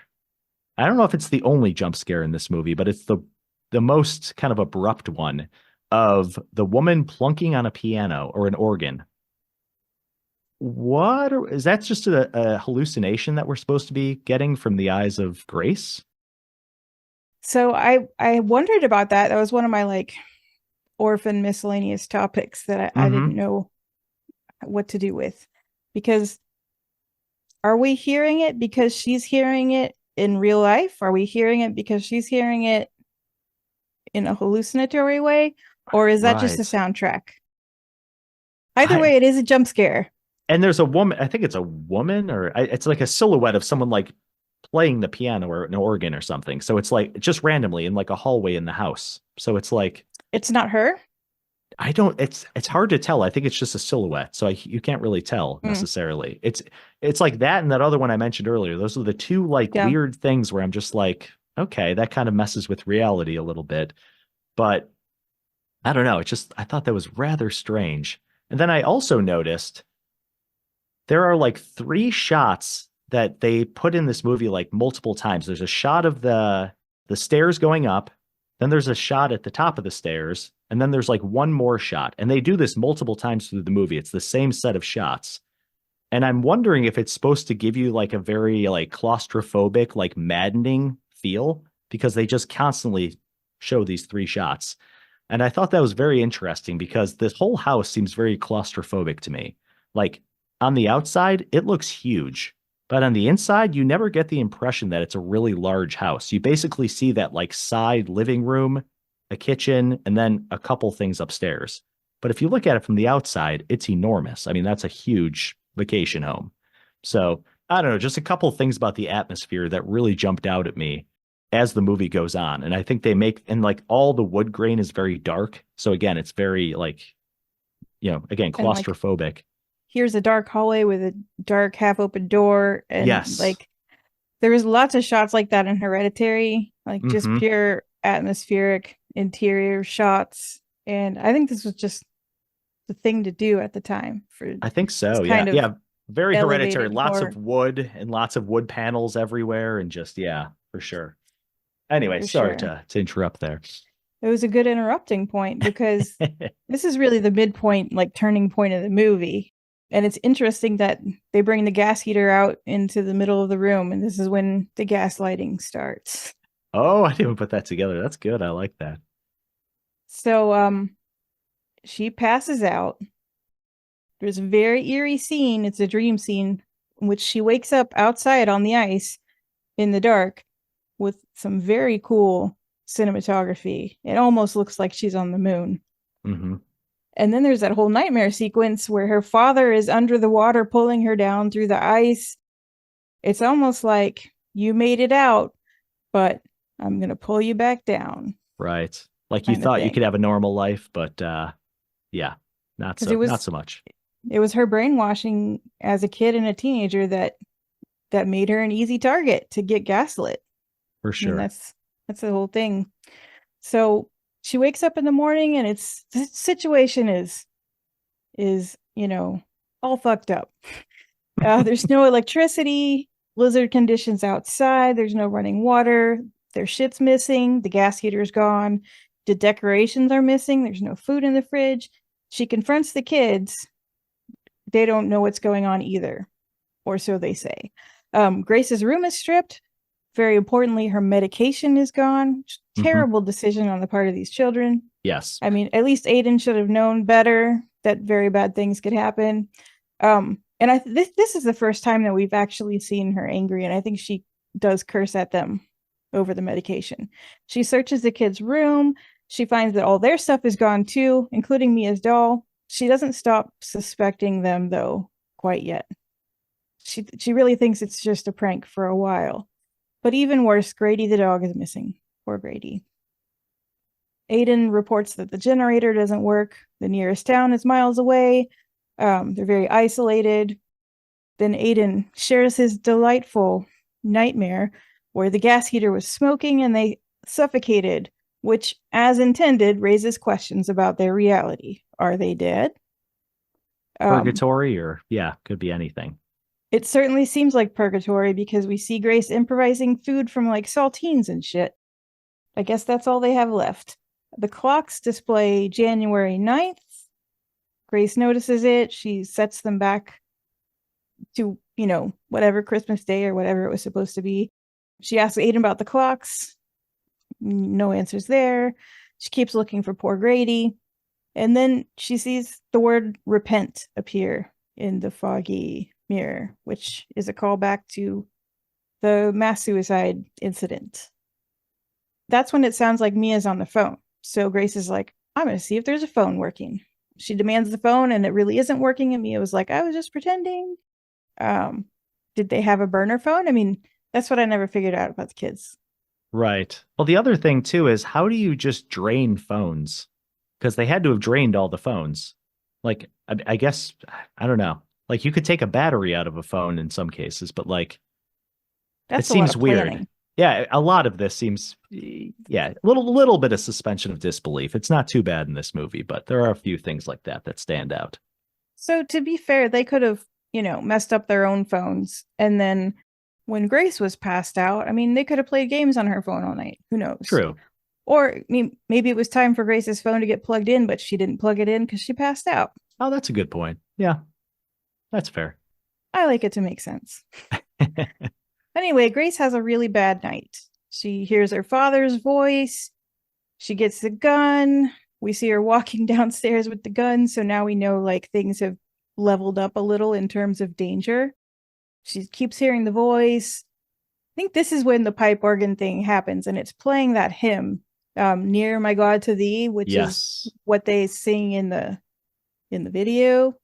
I don't know if it's the only jump scare in this movie, but it's the most kind of abrupt one, of the woman plunking on a piano or an organ. What is that? Just a hallucination that we're supposed to be getting from the eyes of Grace? So I wondered about that. That was one of my like orphan miscellaneous topics that I didn't know what to do with, because are we hearing it because she's hearing it in real life? Are we hearing it because she's hearing it in a hallucinatory way? Or is that just a soundtrack? Either way, it is a jump scare. And there's a woman, I think it's a woman, or it's like a silhouette of someone like playing the piano or an organ or something. So it's like just randomly in like a hallway in the house. So it's like, it's not her. It's hard to tell. I think it's just a silhouette. So you can't really tell necessarily. It's like that and that other one I mentioned earlier. Those are the two like weird things where I'm just like, okay, that kind of messes with reality a little bit. But I don't know. I thought that was rather strange. And then I also noticed there are like 3 shots that they put in this movie like multiple times. There's a shot of the stairs going up, then there's a shot at the top of the stairs, and then there's like one more shot. And they do this multiple times through the movie. It's the same set of shots. And I'm wondering if it's supposed to give you like a very like claustrophobic, like maddening feel, because they just constantly show these 3 shots. And I thought that was very interesting, because this whole house seems very claustrophobic to me. Like on the outside, it looks huge, but on the inside, you never get the impression that it's a really large house. You basically see that like side living room, a kitchen, and then a couple things upstairs. But if you look at it from the outside, it's enormous. I mean, that's a huge vacation home. So I don't know, just a couple things about the atmosphere that really jumped out at me as the movie goes on. And I think they make, and like all the wood grain is very dark. So again, it's very like, again, And, like, claustrophobic. here's a dark hallway with a dark half open door. And Yes. like there was lots of shots like that in Hereditary, like just Mhm. pure atmospheric interior shots. And I think this was just the thing to do at the time for I think so. this Yeah. kind of Yeah. Very hereditary. elevated Lots horror. of wood and lots of wood panels everywhere. And just, yeah, for sure. Anyway, For sorry sure. to interrupt there. It was a good interrupting point because this is really the midpoint, like turning point of the movie. And it's interesting that they bring the gas heater out into the middle of the room, and this is when the gaslighting starts. Oh, I didn't even put that together. That's good. I like that. So she passes out. There's a very eerie scene. It's a dream scene in which she wakes up outside on the ice in the dark with some very cool cinematography. It almost looks like she's on the moon. Hmm. And then there's that whole nightmare sequence where her father is under the water pulling her down through the ice. It's almost like you made it out, but I'm going to pull you back down. Right. Like you Kinda thought you thing. could have a normal life, but yeah, not 'Cause so, it was- not so much. It was her brainwashing as a kid and a teenager that made her an easy target to get gaslit. For I mean, sure. that's the whole thing. So she wakes up in the morning and the situation is all fucked up. There's no electricity, blizzard conditions outside, there's no running water, their shit's missing, the gas heater's gone, the decorations are missing, there's no food in the fridge. She confronts the kids. They don't know what's going on either, or so they say. Grace's room is stripped. Very importantly, her medication is gone. Mhm. Terrible decision on the part of these children. Yes. I mean, at least Aiden should have known better that very bad things could happen. And this is the first time that we've actually seen her angry, and I think she does curse at them over the medication. She searches the kids' room. She finds that all their stuff is gone too, including Mia's doll. She doesn't stop suspecting them though quite yet. She really thinks it's just a prank for a while. But even worse, Grady the dog is missing. Poor Grady. Aiden reports that the generator doesn't work. The nearest town is miles away. They're very isolated. Then Aiden shares his delightful nightmare where the gas heater was smoking and they suffocated, which, as intended, raises questions about their reality. Are they dead? Purgatory, or yeah, could be anything. It certainly seems like purgatory because we see Grace improvising food from like saltines and shit. I guess that's all they have left. The clocks display January 9th. Grace notices it. She sets them back to, whatever Christmas Day or whatever it was supposed to be. She asks Aiden about the clocks. No answers there. She keeps looking for poor Grady. And then she sees the word repent appear in the foggy mirror, which is a callback to the mass suicide incident. That's when it sounds like Mia's on the phone. So Grace is like, I'm going to see if there's a phone working. She demands the phone and it really isn't working. And Mia was like, I was just pretending. Did they have a burner phone? I mean, that's what I never figured out about the kids. Right. Well, the other thing too is, how do you just drain phones? Because they had to have drained all the phones. Like, I guess, I don't know. Like, you could take a battery out of a phone in some cases, but like, That's it a lot seems of weird. planning. Yeah, a lot of this seems, yeah, a little bit of suspension of disbelief. It's not too bad in this movie, but there are a few things like that stand out. So to be fair, they could have, messed up their own phones. And then when Grace was passed out, I mean, they could have played games on her phone all night. Who knows? True. Or maybe it was time for Grace's phone to get plugged in, but she didn't plug it in because she passed out. Oh, that's a good point. Yeah, that's fair. I like it to make sense. Anyway, Grace has a really bad night. She hears her father's voice. She gets the gun. We see her walking downstairs with the gun. So now we know like things have leveled up a little in terms of danger. She keeps hearing the voice. I think this is when the pipe organ thing happens, and it's playing that hymn, Near My God to Thee, which is what they sing in the video.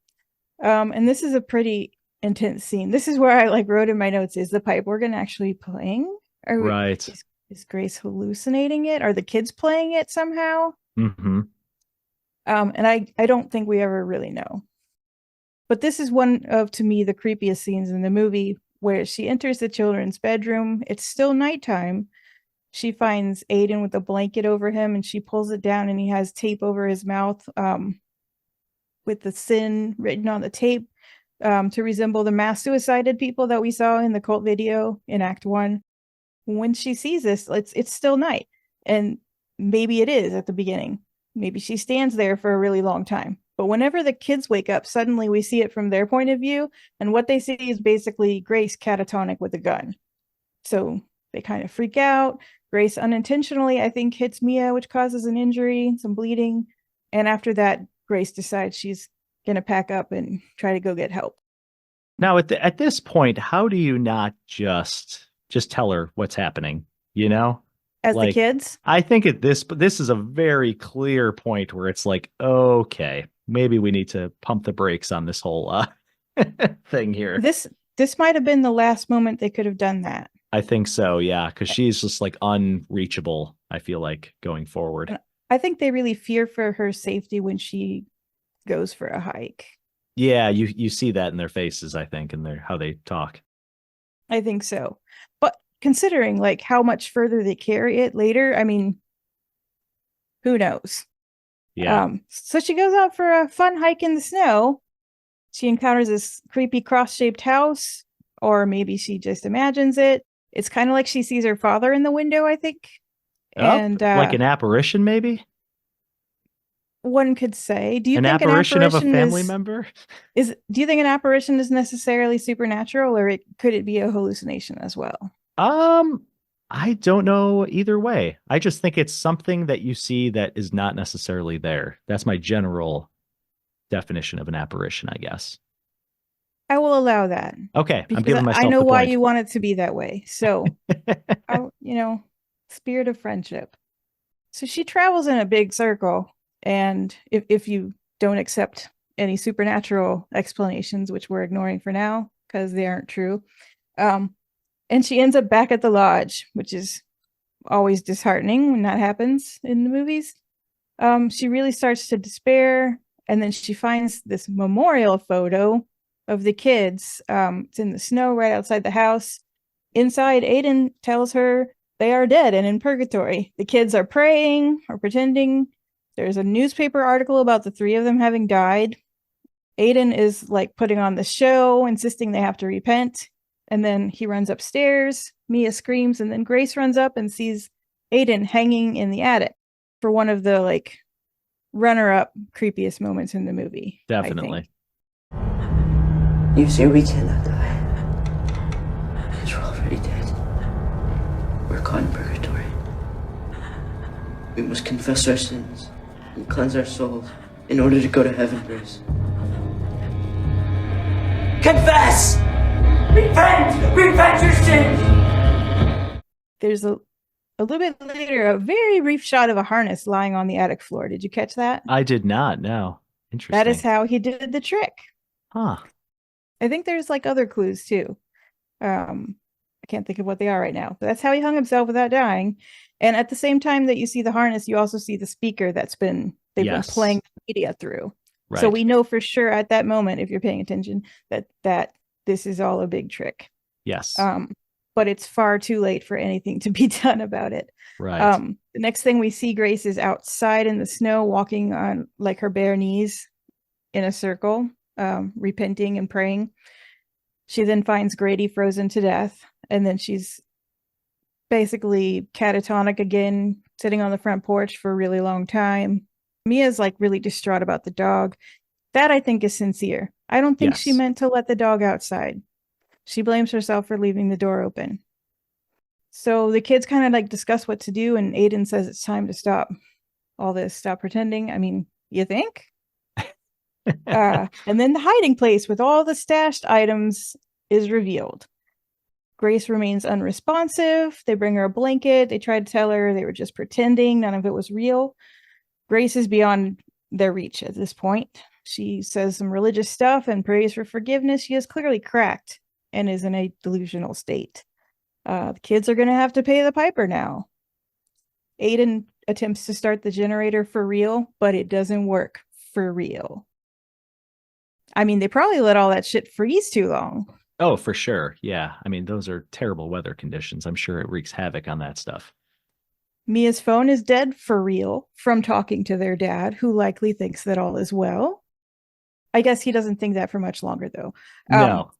And this is a pretty intense scene. This is where I like wrote in my notes, is the pipe organ actually playing? Right. Is Grace hallucinating it? Are the kids playing it somehow? Mm-hmm. And I don't think we ever really know. But this is one of, to me, the creepiest scenes in the movie, where she enters the children's bedroom. It's still nighttime. She finds Aiden with a blanket over him, and she pulls it down, and he has tape over his mouth, with the sin written on the tape, to resemble the mass suicided people that we saw in the cult video in Act 1. When she sees this, it's still night, and maybe it is at the beginning. Maybe she stands there for a really long time. But whenever the kids wake up, suddenly we see it from their point of view, and what they see is basically Grace catatonic with a gun. So they kind of freak out. Grace unintentionally, I think, hits Mia, which causes an injury, some bleeding. And after that, Grace decides she's going to pack up and try to go get help. Now, at this point, how do you not just tell her what's happening? You know, As like, the kids, I think this is a very clear point where it's like, okay, maybe we need to pump the brakes on this whole thing here. this might have been the last moment they could have done that. I think so, yeah, because she's just like unreachable, I feel like, going forward. I think they really fear for her safety when she goes for a hike. Yeah, you see that in their faces, I think, and how they talk. I think so. But considering like how much further they carry it later, I mean, who knows? Yeah. So she goes out for a fun hike in the snow. She encounters this creepy cross-shaped house, or maybe she just imagines it. It's kind of like she sees her father in the window, I think. And like an apparition, maybe? One could say. Do you think apparition of a family member? Do you think an apparition is necessarily supernatural, or could it be a hallucination as well? I don't know either way. I just think it's something that you see that is not necessarily there. That's my general definition of an apparition, I guess. I will allow that. Okay, Because I'm giving myself I know the why point. you want it to be that way. So, spirit of friendship. So she travels in a big circle, and if you don't accept any supernatural explanations, which we're ignoring for now because they aren't true, and she ends up back at the lodge, which is always disheartening when that happens in the movies. She really starts to despair, and then she finds this memorial photo of the kids. It's in the snow right outside the house. Inside, Aiden tells her they are dead and in purgatory. The kids are praying or pretending. There's a newspaper article about the three of them having died. Aiden is like putting on the show, insisting they have to repent. And then he runs upstairs. Mia screams, and then Grace runs up and sees Aiden hanging in the attic for one of the like runner-up creepiest moments in the movie. Definitely. You see, we cannot die. Because we're already dead. We're caught in purgatory. We must confess our sins and cleanse our souls in order to go to heaven, Grace. Confess! Repent! Repent your sins! There's a little bit later, a very brief shot of a harness lying on the attic floor. Did you catch that? I did not, no. Interesting. That is how he did the trick. Huh. I think there's like other clues too. I can't think of what they are right now, but that's how he hung himself without dying. And at the same time that you see the harness, you also see the speaker they've been playing the media through. Right. So we know for sure at that moment, if you're paying attention, that this is all a big trick. Yes. But it's far too late for anything to be done about it. Right. The next thing we see Grace is outside in the snow, walking on like her bare knees in a circle, repenting and praying. She then finds Grady frozen to death, and then she's basically catatonic again, sitting on the front porch for a really long time. Mia's like really distraught about the dog. That I think is sincere. I don't think she meant to let the dog outside. She blames herself for leaving the door open. So the kids kind of like discuss what to do, and Aiden says it's time to stop all this, stop pretending. I mean, you think? And then the hiding place with all the stashed items is revealed. Grace remains unresponsive. They bring her a blanket. They try to tell her they were just pretending. None of it was real. Grace is beyond their reach at this point. She says some religious stuff and prays for forgiveness. She is clearly cracked and is in a delusional state. The kids are going to have to pay the piper now. Aiden attempts to start the generator for real, but it doesn't work for real. I mean, they probably let all that shit freeze too long. Oh, for sure. Yeah. I mean, those are terrible weather conditions. I'm sure it wreaks havoc on that stuff. Mia's phone is dead for real from talking to their dad, who likely thinks that all is well. I guess he doesn't think that for much longer, though. No.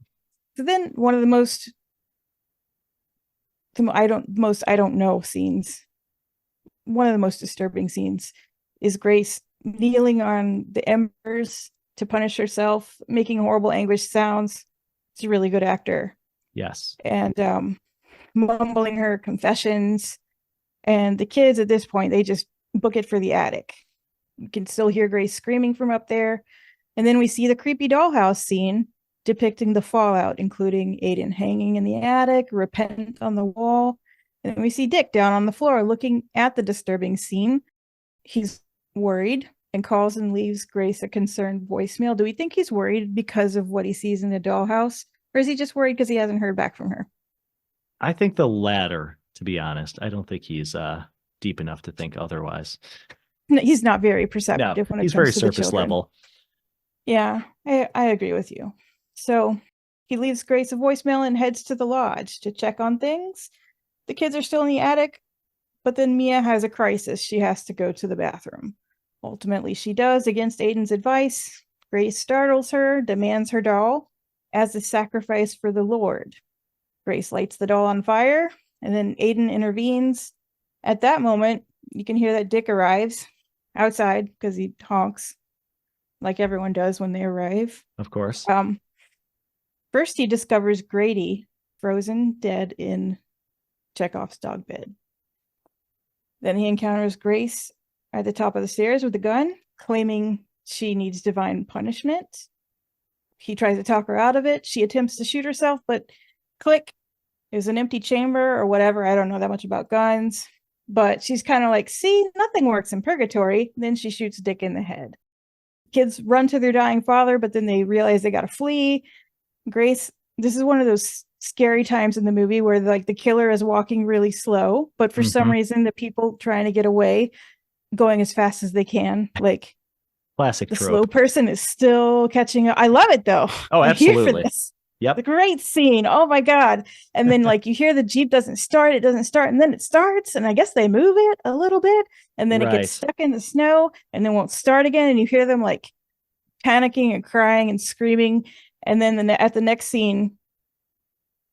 So then one of the most I don't know scenes. One of the most disturbing scenes is Grace kneeling on the embers to punish herself, making horrible anguish sounds. She's a really good actor. Yes. And mumbling her confessions. And the kids at this point, they just book it for the attic. You can still hear Grace screaming from up there. And then we see the creepy dollhouse scene depicting the fallout, including Aiden hanging in the attic, repentant on the wall. And we see Dick down on the floor looking at the disturbing scene. He's worried and calls and leaves Grace a concerned voicemail. Do we think he's worried because of what he sees in the dollhouse? Or is he just worried because he hasn't heard back from her? I think the latter, to be honest. I don't think he's deep enough to think otherwise. No, he's not very perceptive No, when it he's comes very to the surface children. level. Yeah, I agree with you. So he leaves Grace a voicemail and heads to the lodge to check on things. The kids are still in the attic, but then Mia has a crisis. She has to go to the bathroom. Ultimately, she does against Aiden's advice. Grace startles her, demands her doll as a sacrifice for the Lord. Grace lights the doll on fire, and then Aiden intervenes. At that moment, you can hear that Dick arrives outside because he honks like everyone does when they arrive. Of course. First, he discovers Grady frozen dead in Chekhov's dog bed. Then he encounters Grace at the top of the stairs with a gun, claiming she needs divine punishment. He tries to talk her out of it. She attempts to shoot herself, but click, there's an empty chamber or whatever. I don't know that much about guns, but she's kind of like, see, nothing works in purgatory. Then she shoots Dick in the head. Kids run to their dying father, but then they realize they got to flee. Grace, this is one of those scary times in the movie where like the killer is walking really slow, but for some reason the people trying to get away going as fast as they can. Like classic the trope. slow person is still catching up. I love it though. Oh, I'm here for absolutely. this. Yep. The great scene. Oh my God. And then like you hear the Jeep doesn't start, and then it starts, and I guess they move it a little bit, and then it Right. gets stuck in the snow and then won't start again, and you hear them like panicking and crying and screaming. And then at the next scene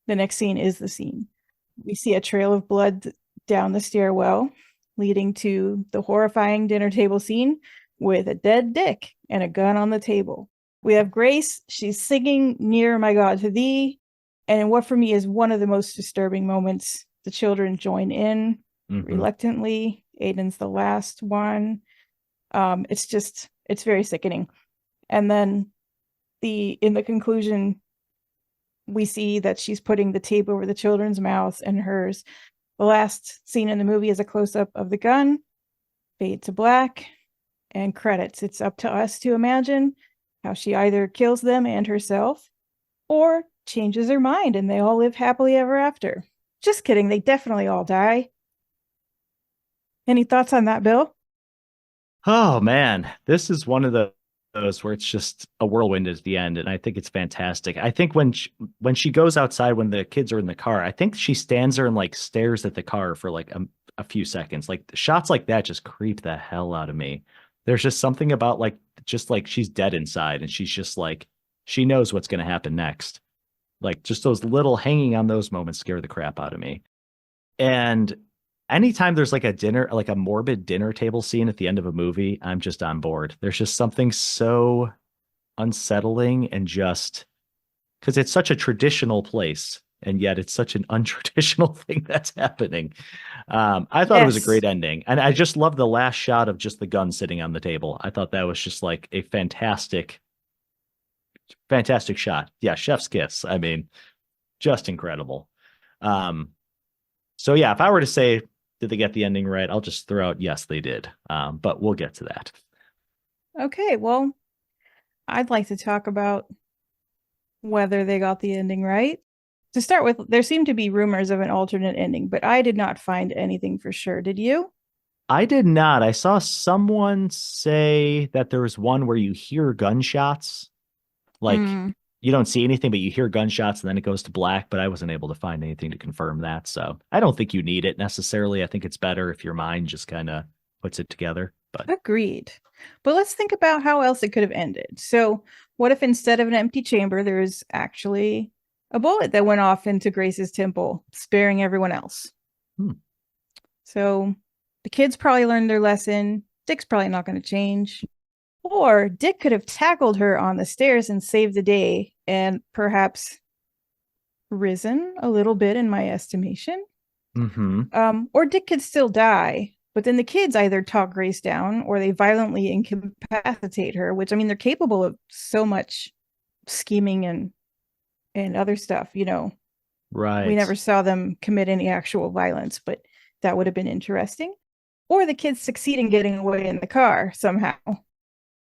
is the scene. We see a trail of blood down the stairwell, leading to the horrifying dinner table scene with a dead Dick and a gun on the table. We have Grace. She's singing "Near My God to Thee." And in what for me is one of the most disturbing moments, the children join in reluctantly. Aiden's the last one. It's very sickening. And then in the conclusion, we see that she's putting the tape over the children's mouths and hers. The last scene in the movie is a close-up of the gun, fade to black, and credits. It's up to us to imagine how she either kills them and herself, or changes her mind and they all live happily ever after. Just kidding, they definitely all die. Any thoughts on that, Bill? Oh man, this is one of those where it's just a whirlwind at the end, and I think it's fantastic. I think when she goes outside, when the kids are in the car, I think she stands there and like stares at the car for like a few seconds. Like shots like that just creep the hell out of me. There's just something about like just like she's dead inside, and she's just like she knows what's going to happen next. Like just those little hanging on those moments scare the crap out of me. And anytime there's like a morbid dinner table scene at the end of a movie, I'm just on board. There's just something so unsettling, and just because it's such a traditional place, and yet it's such an untraditional thing that's happening. I thought it was a great ending. And I just love the last shot of just the gun sitting on the table. I thought that was just like a fantastic shot. Yeah, chef's kiss. I mean, just incredible. So yeah, if I were to say, did they get the ending right? I'll just throw out, yes, they did. But we'll get to that. Okay, well, I'd like to talk about whether they got the ending right. To start with, there seemed to be rumors of an alternate ending, but I did not find anything for sure. Did you? I did not. I saw someone say that there was one where you hear gunshots. Like Mm, you don't see anything, but you hear gunshots and then it goes to black. But I wasn't able to find anything to confirm that. So I don't think you need it necessarily. I think it's better if your mind just kind of puts it together. But agreed. But let's think about how else it could have ended. So, what if instead of an empty chamber, there's actually a bullet that went off into Grace's temple, sparing everyone else? Hmm. So, the kids probably learned their lesson. Dick's probably not going to change. Or Dick could have tackled her on the stairs and saved the day and perhaps risen a little bit in my estimation. Or Dick could still die, but then the kids either talk Grace down or they violently incapacitate her, which I mean, they're capable of so much scheming and other stuff, you know. Right. We never saw them commit any actual violence, but that would have been interesting. Or the kids succeed in getting away in the car somehow.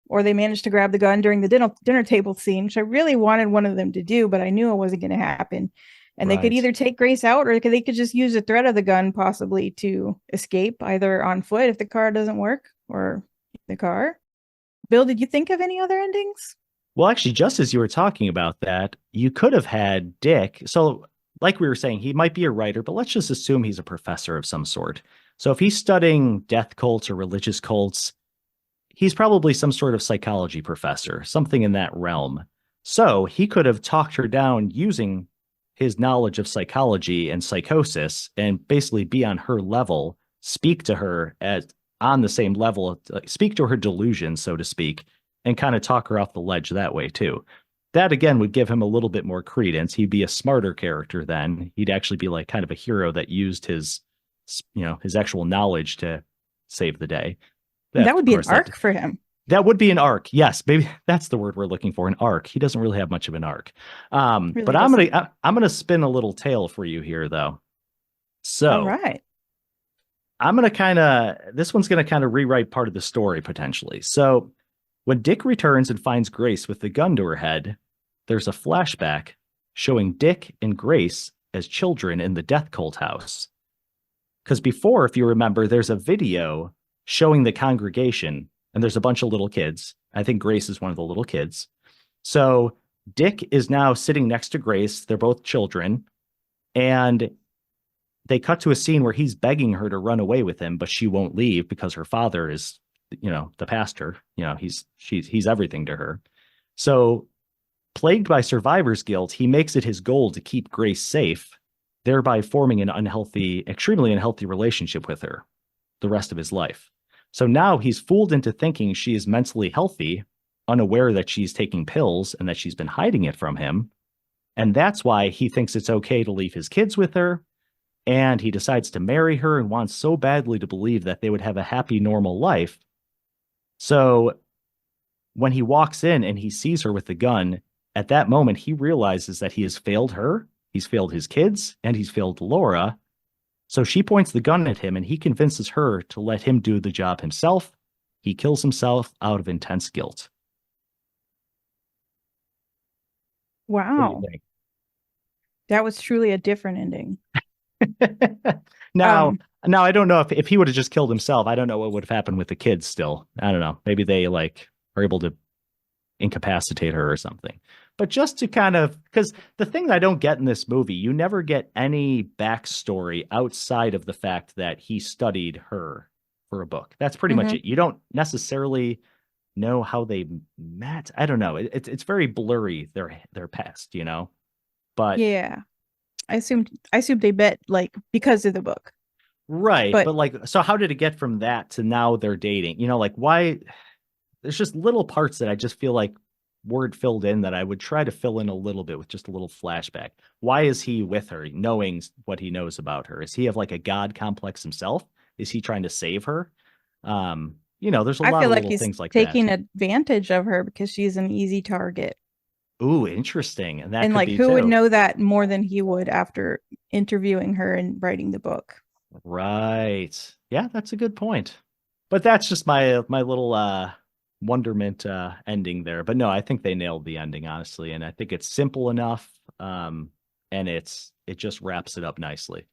Or they managed to grab the gun during the dinner table scene, which I really wanted one of them to do, but I knew it wasn't going to happen. And they could either take Grace out or they could just use the threat of the gun possibly to escape, either on foot if the car doesn't work or the car. Bill, did you think of any other endings? Well, actually, just as you were talking about that, you could have had Dick. So, like we were saying, he might be a writer, but let's just assume he's a professor of some sort. So if he's studying death cults or religious cults, he's probably some sort of psychology professor, something in that realm. So he could have talked her down using his knowledge of psychology and psychosis and basically be on her level, speak to her as on the same level, speak to her delusion, so to speak, and kind of talk her off the ledge that way too. That again would give him a little bit more credence. He'd be a smarter character then. He'd actually be like kind of a hero that used his, his actual knowledge to save the day. That would be an arc for him. That would be an arc. Yes, maybe that's the word we're looking for, an arc. He doesn't really have much of an arc. Really but I'm gonna spin a little tale for you here though. So all right. This one's gonna kind of rewrite part of the story potentially. So when Dick returns and finds Grace with the gun to her head, there's a flashback showing Dick and Grace as children in the death cult house. Because before, if you remember, there's a video showing the congregation, and there's a bunch of little kids. I think Grace is one of the little kids. So Dick is now sitting next to Grace. They're both children. And they cut to a scene where he's begging her to run away with him, but she won't leave because her father is, the pastor. He's everything to her. So plagued by survivor's guilt, he makes it his goal to keep Grace safe, thereby forming an extremely unhealthy relationship with her the rest of his life. So now he's fooled into thinking she is mentally healthy, unaware that she's taking pills and that she's been hiding it from him. And that's why he thinks it's okay to leave his kids with her. And he decides to marry her and wants so badly to believe that they would have a happy, normal life. So when he walks in and he sees her with the gun, at that moment, he realizes that he has failed her, he's failed his kids, and he's failed Laura. So she points the gun at him and he convinces her to let him do the job himself. He kills himself out of intense guilt. Wow. That was truly a different ending. Now, I don't know if he would have just killed himself. I don't know what would have happened with the kids still. I don't know. Maybe they are able to incapacitate her or something. But just to kind of, because the thing that I don't get in this movie, you never get any backstory outside of the fact that he studied her for a book. That's pretty much it. You don't necessarily know how they met. I don't know. It's very blurry, their past, But yeah, I assumed they met because of the book. Right. But so how did it get from that to now they're dating? Why? There's just little parts that I just feel like word filled in that I would try to fill in a little bit with just a little flashback. Why is he with her, knowing what he knows about her? Is he have a god complex himself? Is he trying to save her? There's a lot of little things like that. I feel like he's taking advantage of her because she's an easy target. Ooh, interesting. And that could be who would know that more than he would after interviewing her and writing the book? Right. Yeah, that's a good point. But that's just my little wonderment ending there. But no, I think they nailed the ending, honestly. And I think it's simple enough. And it just wraps it up nicely.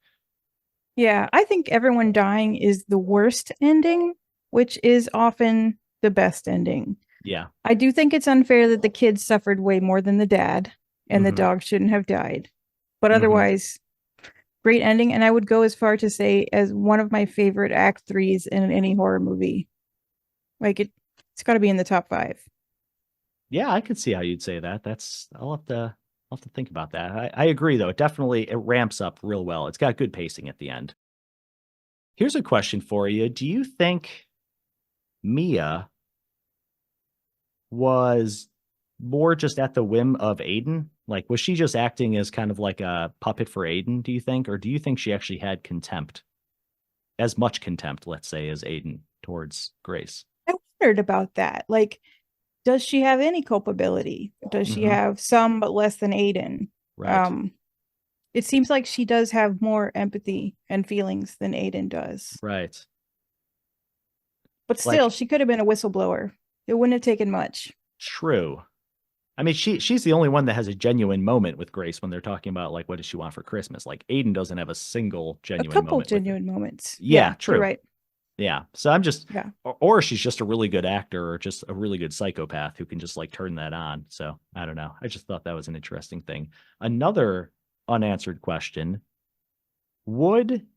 Yeah, I think everyone dying is the worst ending, which is often the best ending. Yeah. I do think it's unfair that the kids suffered way more than the dad, and the Mhm. dog shouldn't have died. But Mhm. otherwise, great ending. And I would go as far to say as one of my favorite act threes in any horror movie. Like it's got to be in the top 5. Yeah, I could see how you'd say that. I'll have to think about that. I agree though. It ramps up real well. It's got good pacing at the end. Here's a question for you. Do you think Mia was more just at the whim of Aiden? Like, was she just acting as kind of like a puppet for Aiden, do you think? Or do you think she actually had contempt, as much contempt, let's say, as Aiden towards Grace? I wondered about that. Like, does she have any culpability? Does she have some but less than Aiden? Right. It seems like she does have more empathy and feelings than Aiden does. Right. But still, Like, she could have been a whistleblower. It wouldn't have taken much. true. I mean, she's the only one that has a genuine moment with Grace when they're talking about, like, what does she want for Christmas? Like, Aiden doesn't have a single A genuine couple moment with her. genuine moments. Yeah, true. You're right. Yeah. So I'm just, Yeah. or she's just a really good actor or just a really good psychopath who can just like turn that on. So I don't know. I just thought that was an interesting thing. Another unanswered question. Would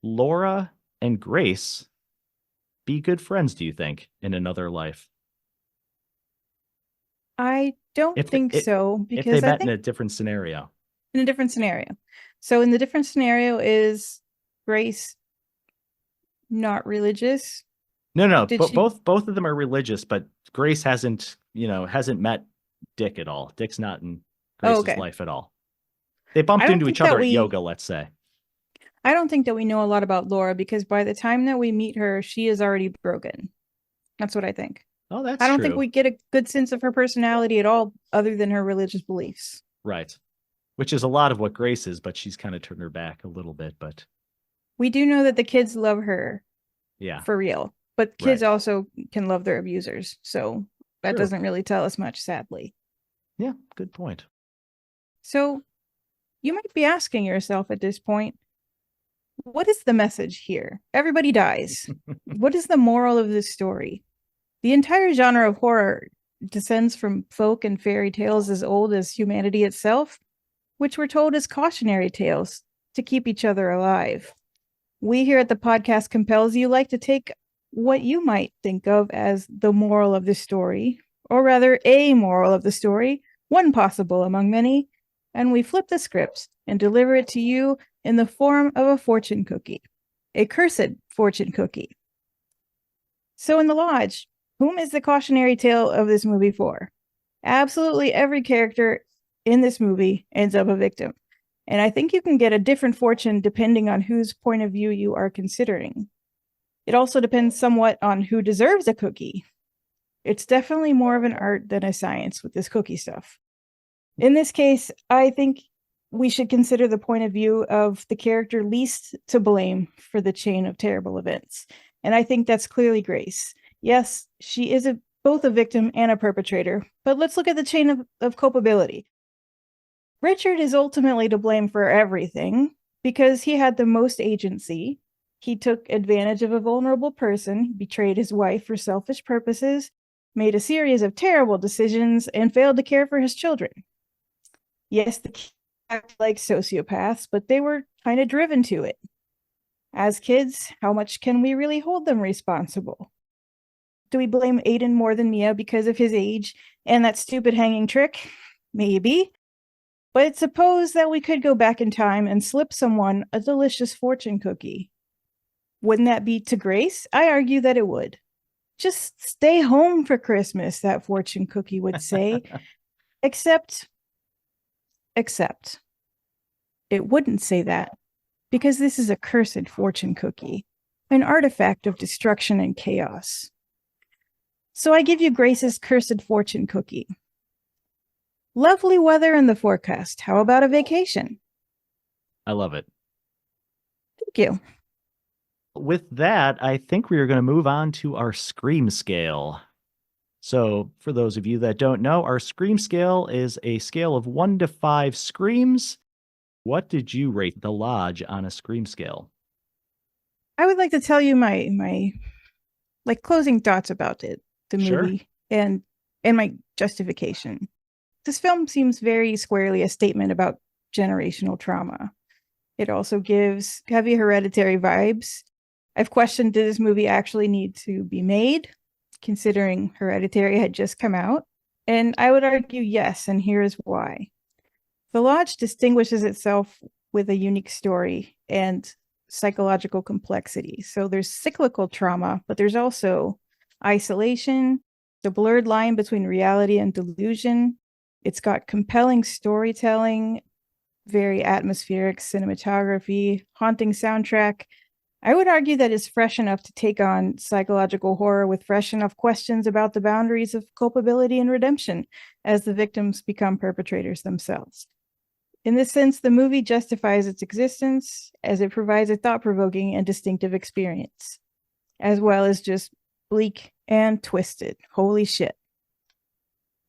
Laura and Grace be good friends, do you think, in another life? I don't If think so, if they because I met in think a different scenario. in a different scenario. So in the different scenario, is Grace not religious? No, Did but she? both of them are religious, but Grace hasn't met Dick at all. Dick's not in Oh, Grace's okay. life at all. They I bumped don't into think each other that at yoga, let's say. I don't think that we know a lot about Laura, because by the time that we meet her, she is already broken. That's what I think. Oh, that's I don't think true. we get a good sense of her personality at all, other than her religious beliefs. Right. Which is a lot of what Grace is, but she's kind of turned her back a little bit. But We do know that the kids love her yeah, for real, but kids right. also can love their abusers. So that True. doesn't really tell us much, sadly. Yeah, good point. So you might be asking yourself at this point, what is the message here? Everybody dies. What is the moral of this story? The entire genre of horror descends from folk and fairy tales as old as humanity itself, which were told as cautionary tales to keep each other alive. We here at the podcast Compels You like to take what you might think of as the moral of the story, or rather a moral of the story, one possible among many, and we flip the script and deliver it to you in the form of a fortune cookie, a cursed fortune cookie. So in the lodge, whom is the cautionary tale of this movie for? Absolutely every character in this movie ends up a victim. And I think you can get a different fortune depending on whose point of view you are considering. It also depends somewhat on who deserves a cookie. It's definitely more of an art than a science with this cookie stuff. In this case, I think we should consider the point of view of the character least to blame for the chain of terrible events. And I think that's clearly Grace. Yes, she is both a victim and a perpetrator, but let's look at the chain of culpability. Richard is ultimately to blame for everything because he had the most agency. He took advantage of a vulnerable person, betrayed his wife for selfish purposes, made a series of terrible decisions, and failed to care for his children. Yes, the kids act like sociopaths, but they were kind of driven to it. As kids, how much can we really hold them responsible? Do we blame Aiden more than Mia because of his age and that stupid hanging trick? Maybe. But suppose that we could go back in time and slip someone a delicious fortune cookie. Wouldn't that be to Grace? I argue that it would. Just stay home for Christmas, that fortune cookie would say. Except it wouldn't say that, because this is a cursed fortune cookie, an artifact of destruction and chaos. So I give you Grace's cursed fortune cookie. Lovely weather in the forecast. How about a vacation? I love it. Thank you. With that, I think we are going to move on to our scream scale. So for those of you that don't know, our scream scale is a scale of 1 to 5 screams. What did you rate The Lodge on a scream scale? I would like to tell you my like closing thoughts about it, the Sure. movie, and my justification. This film seems very squarely a statement about generational trauma. It also gives heavy hereditary vibes. I've questioned, did this movie actually need to be made, considering Hereditary had just come out? And I would argue yes, and here is why. The Lodge distinguishes itself with a unique story and psychological complexity. So there's cyclical trauma, but there's also isolation, the blurred line between reality and delusion. It's got compelling storytelling, very atmospheric cinematography, haunting soundtrack. I would argue that it's fresh enough to take on psychological horror with fresh enough questions about the boundaries of culpability and redemption as the victims become perpetrators themselves. In this sense, the movie justifies its existence as it provides a thought-provoking and distinctive experience, as well as just bleak and twisted. Holy shit.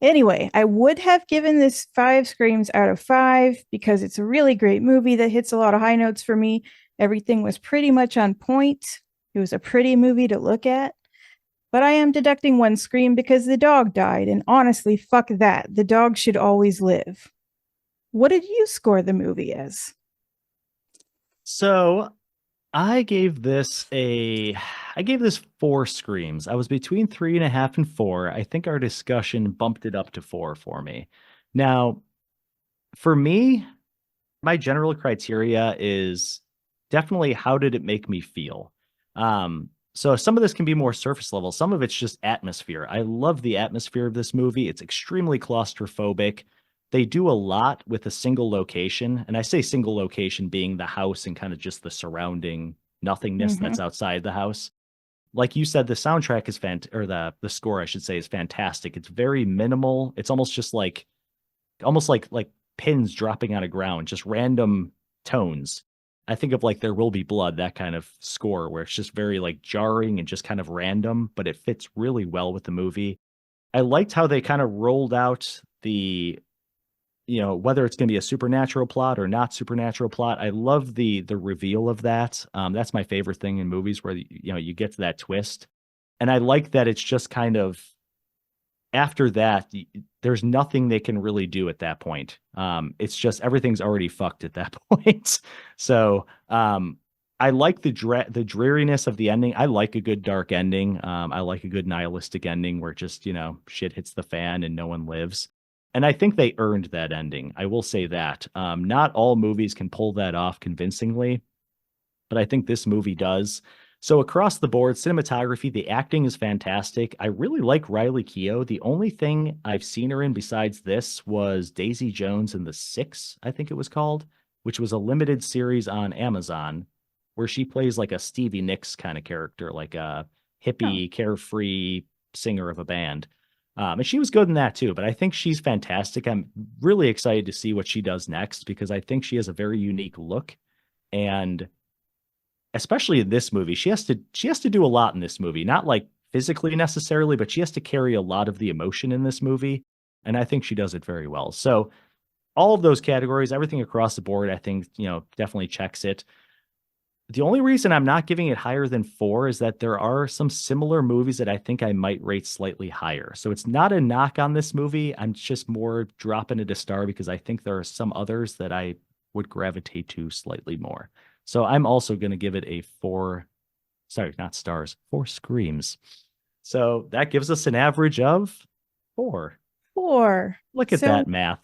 Anyway, I would have given this 5 screams out of 5 because it's a really great movie that hits a lot of high notes for me. Everything was pretty much on point. It was a pretty movie to look at. But I am deducting 1 scream because the dog died, and honestly, fuck that. The dog should always live. What did you score the movie as? So I gave this 4 screams. I was between 3.5 and 4. I think our discussion bumped it up to 4 for me. Now, for me, my general criteria is definitely how did it make me feel? So some of this can be more surface level. Some of it's just atmosphere. I love the atmosphere of this movie. It's extremely claustrophobic. They do a lot with a single location. And I say single location being the house and kind of just the surrounding nothingness that's outside the house. Like you said, the soundtrack is the score, I should say, is fantastic. It's very minimal. It's almost just like pins dropping on a ground, just random tones. I think of like There Will Be Blood, that kind of score where it's just very like jarring and just kind of random, but it fits really well with the movie. I liked how they kind of rolled out whether it's going to be a supernatural plot or not supernatural plot. I love the reveal of that. That's my favorite thing in movies where, you get to that twist. And I like that it's just kind of after that, there's nothing they can really do at that point. It's just everything's already fucked at that point. So I like the dreariness of the ending. I like a good dark ending. I like a good nihilistic ending where just, shit hits the fan and no one lives. And I think they earned that ending. I will say that. Not all movies can pull that off convincingly, but I think this movie does. So across the board, cinematography, the acting is fantastic. I really like Riley Keough. The only thing I've seen her in besides this was Daisy Jones and the Six, I think it was called, which was a limited series on Amazon where she plays like a Stevie Nicks kind of character, like a hippie, carefree singer of a band. And she was good in that too, but I think she's fantastic. I'm really excited to see what she does next because I think she has a very unique look. And especially in this movie, she has to do a lot in this movie, not like physically necessarily, but she has to carry a lot of the emotion in this movie. And I think she does it very well. So all of those categories, everything across the board, I think, definitely checks it. The only reason I'm not giving it higher than 4 is that there are some similar movies that I think I might rate slightly higher. So it's not a knock on this movie. I'm just more dropping it a star because I think there are some others that I would gravitate to slightly more. So I'm also going to give it a 4. Sorry, not stars, 4 screams. So that gives us an average of 4. 4. Look at that math.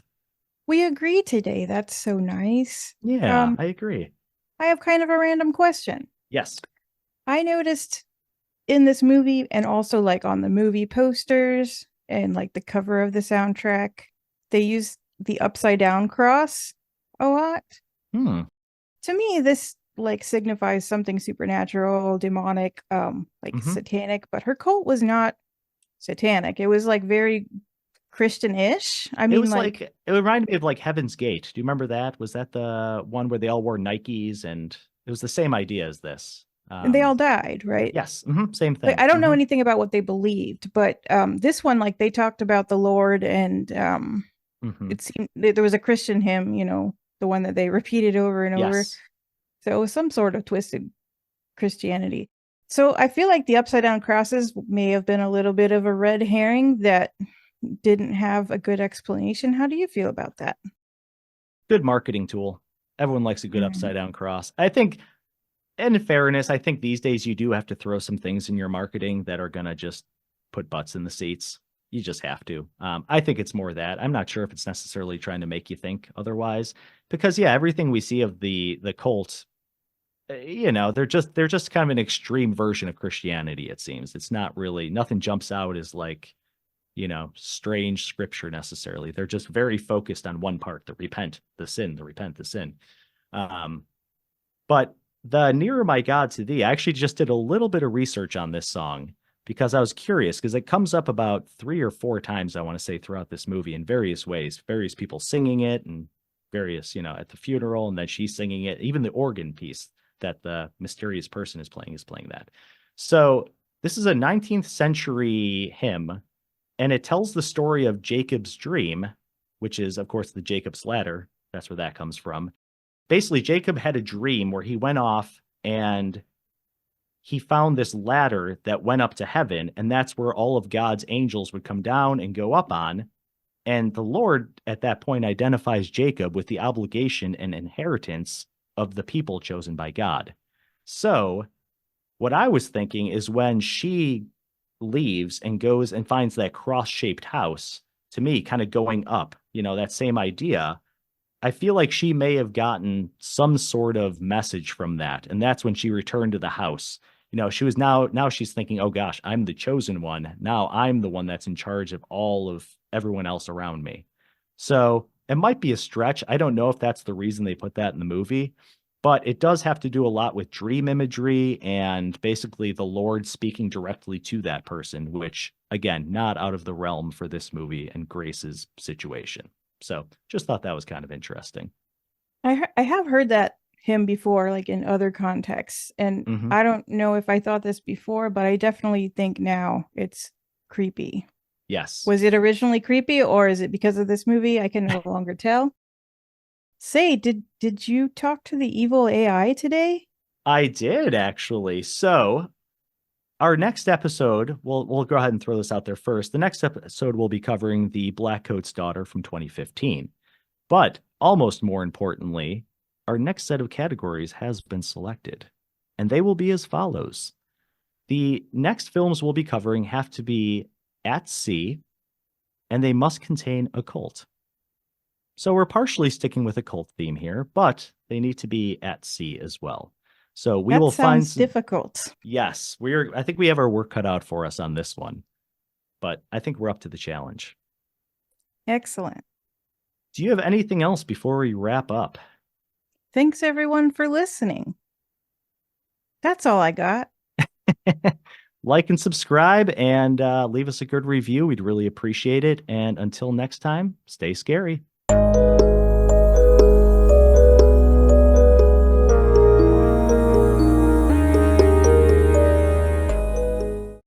We agree today. That's so nice. Yeah, I agree. I have kind of a random question. Yes. I noticed in this movie and also like on the movie posters and like the cover of the soundtrack, they use the upside down cross a lot. To me, this like signifies something supernatural, demonic, satanic, but her cult was not satanic. It was like very Christian-ish. I mean, it reminded me of like Heaven's Gate. Do you remember that? Was that the one where they all wore Nikes and it was the same idea as this? And they all died, right? Yes, same thing. Like, I don't know anything about what they believed, but this one, like, they talked about the Lord, and it seemed there was a Christian hymn, you know, the one that they repeated over and over. Yes. So it was some sort of twisted Christianity. So I feel like the upside down crosses may have been a little bit of a red herring that didn't have a good explanation. How do you feel about that? Good marketing tool. Everyone likes a good upside down cross. I think, and in fairness, I think these days you do have to throw some things in your marketing that are going to just put butts in the seats. You just have to. I think it's more that. I'm not sure if it's necessarily trying to make you think otherwise, because yeah, everything we see of the cult, you know, they're just kind of an extreme version of Christianity. It seems it's not really, nothing jumps out as like, you know, strange scripture necessarily. They're just very focused on one part, the repent, the sin, the repent, the sin. But the Nearer My God to Thee, I actually just did a little bit of research on this song because I was curious, because it comes up about 3 or 4 times, I want to say, throughout this movie in various ways, various people singing it and various, you know, at the funeral, and then she's singing it, even the organ piece that the mysterious person is playing that. So this is a 19th century hymn, and it tells the story of Jacob's dream, which is, of course, the Jacob's ladder. That's where that comes from. Basically, Jacob had a dream where he went off and he found this ladder that went up to heaven, and that's where all of God's angels would come down and go up on. And the Lord at that point identifies Jacob with the obligation and inheritance of the people chosen by God. So what I was thinking is when she leaves and goes and finds that cross-shaped house, to me, kind of going up, you know, that same idea, I feel like she may have gotten some sort of message from that. And that's when she returned to the house. You know, she was now she's thinking, oh gosh, I'm the chosen one. Now I'm the one that's in charge of all of everyone else around me. So it might be a stretch. I don't know if that's the reason they put that in the movie, but it does have to do a lot with dream imagery and basically the Lord speaking directly to that person, which again, not out of the realm for this movie and Grace's situation. So just thought that was kind of interesting. I have heard that hymn before, like in other contexts, and I don't know if I thought this before, but I definitely think now it's creepy. Yes. Was it originally creepy, or is it because of this movie? I can no longer tell. Say, did you talk to the evil AI today? I did, actually. So our next episode, we'll go ahead and throw this out there first. The next episode will be covering the Blackcoat's Daughter from 2015. But almost more importantly, our next set of categories has been selected, and they will be as follows. The next films we'll be covering have to be at sea, and they must contain a cult. So we're partially sticking with a cult theme here, but they need to be at sea as well. So we will find some difficult. Yes, I think we have our work cut out for us on this one, but I think we're up to the challenge. Excellent. Do you have anything else before we wrap up? Thanks everyone for listening. That's all I got. Like and subscribe and leave us a good review. We'd really appreciate it. And until next time, stay scary.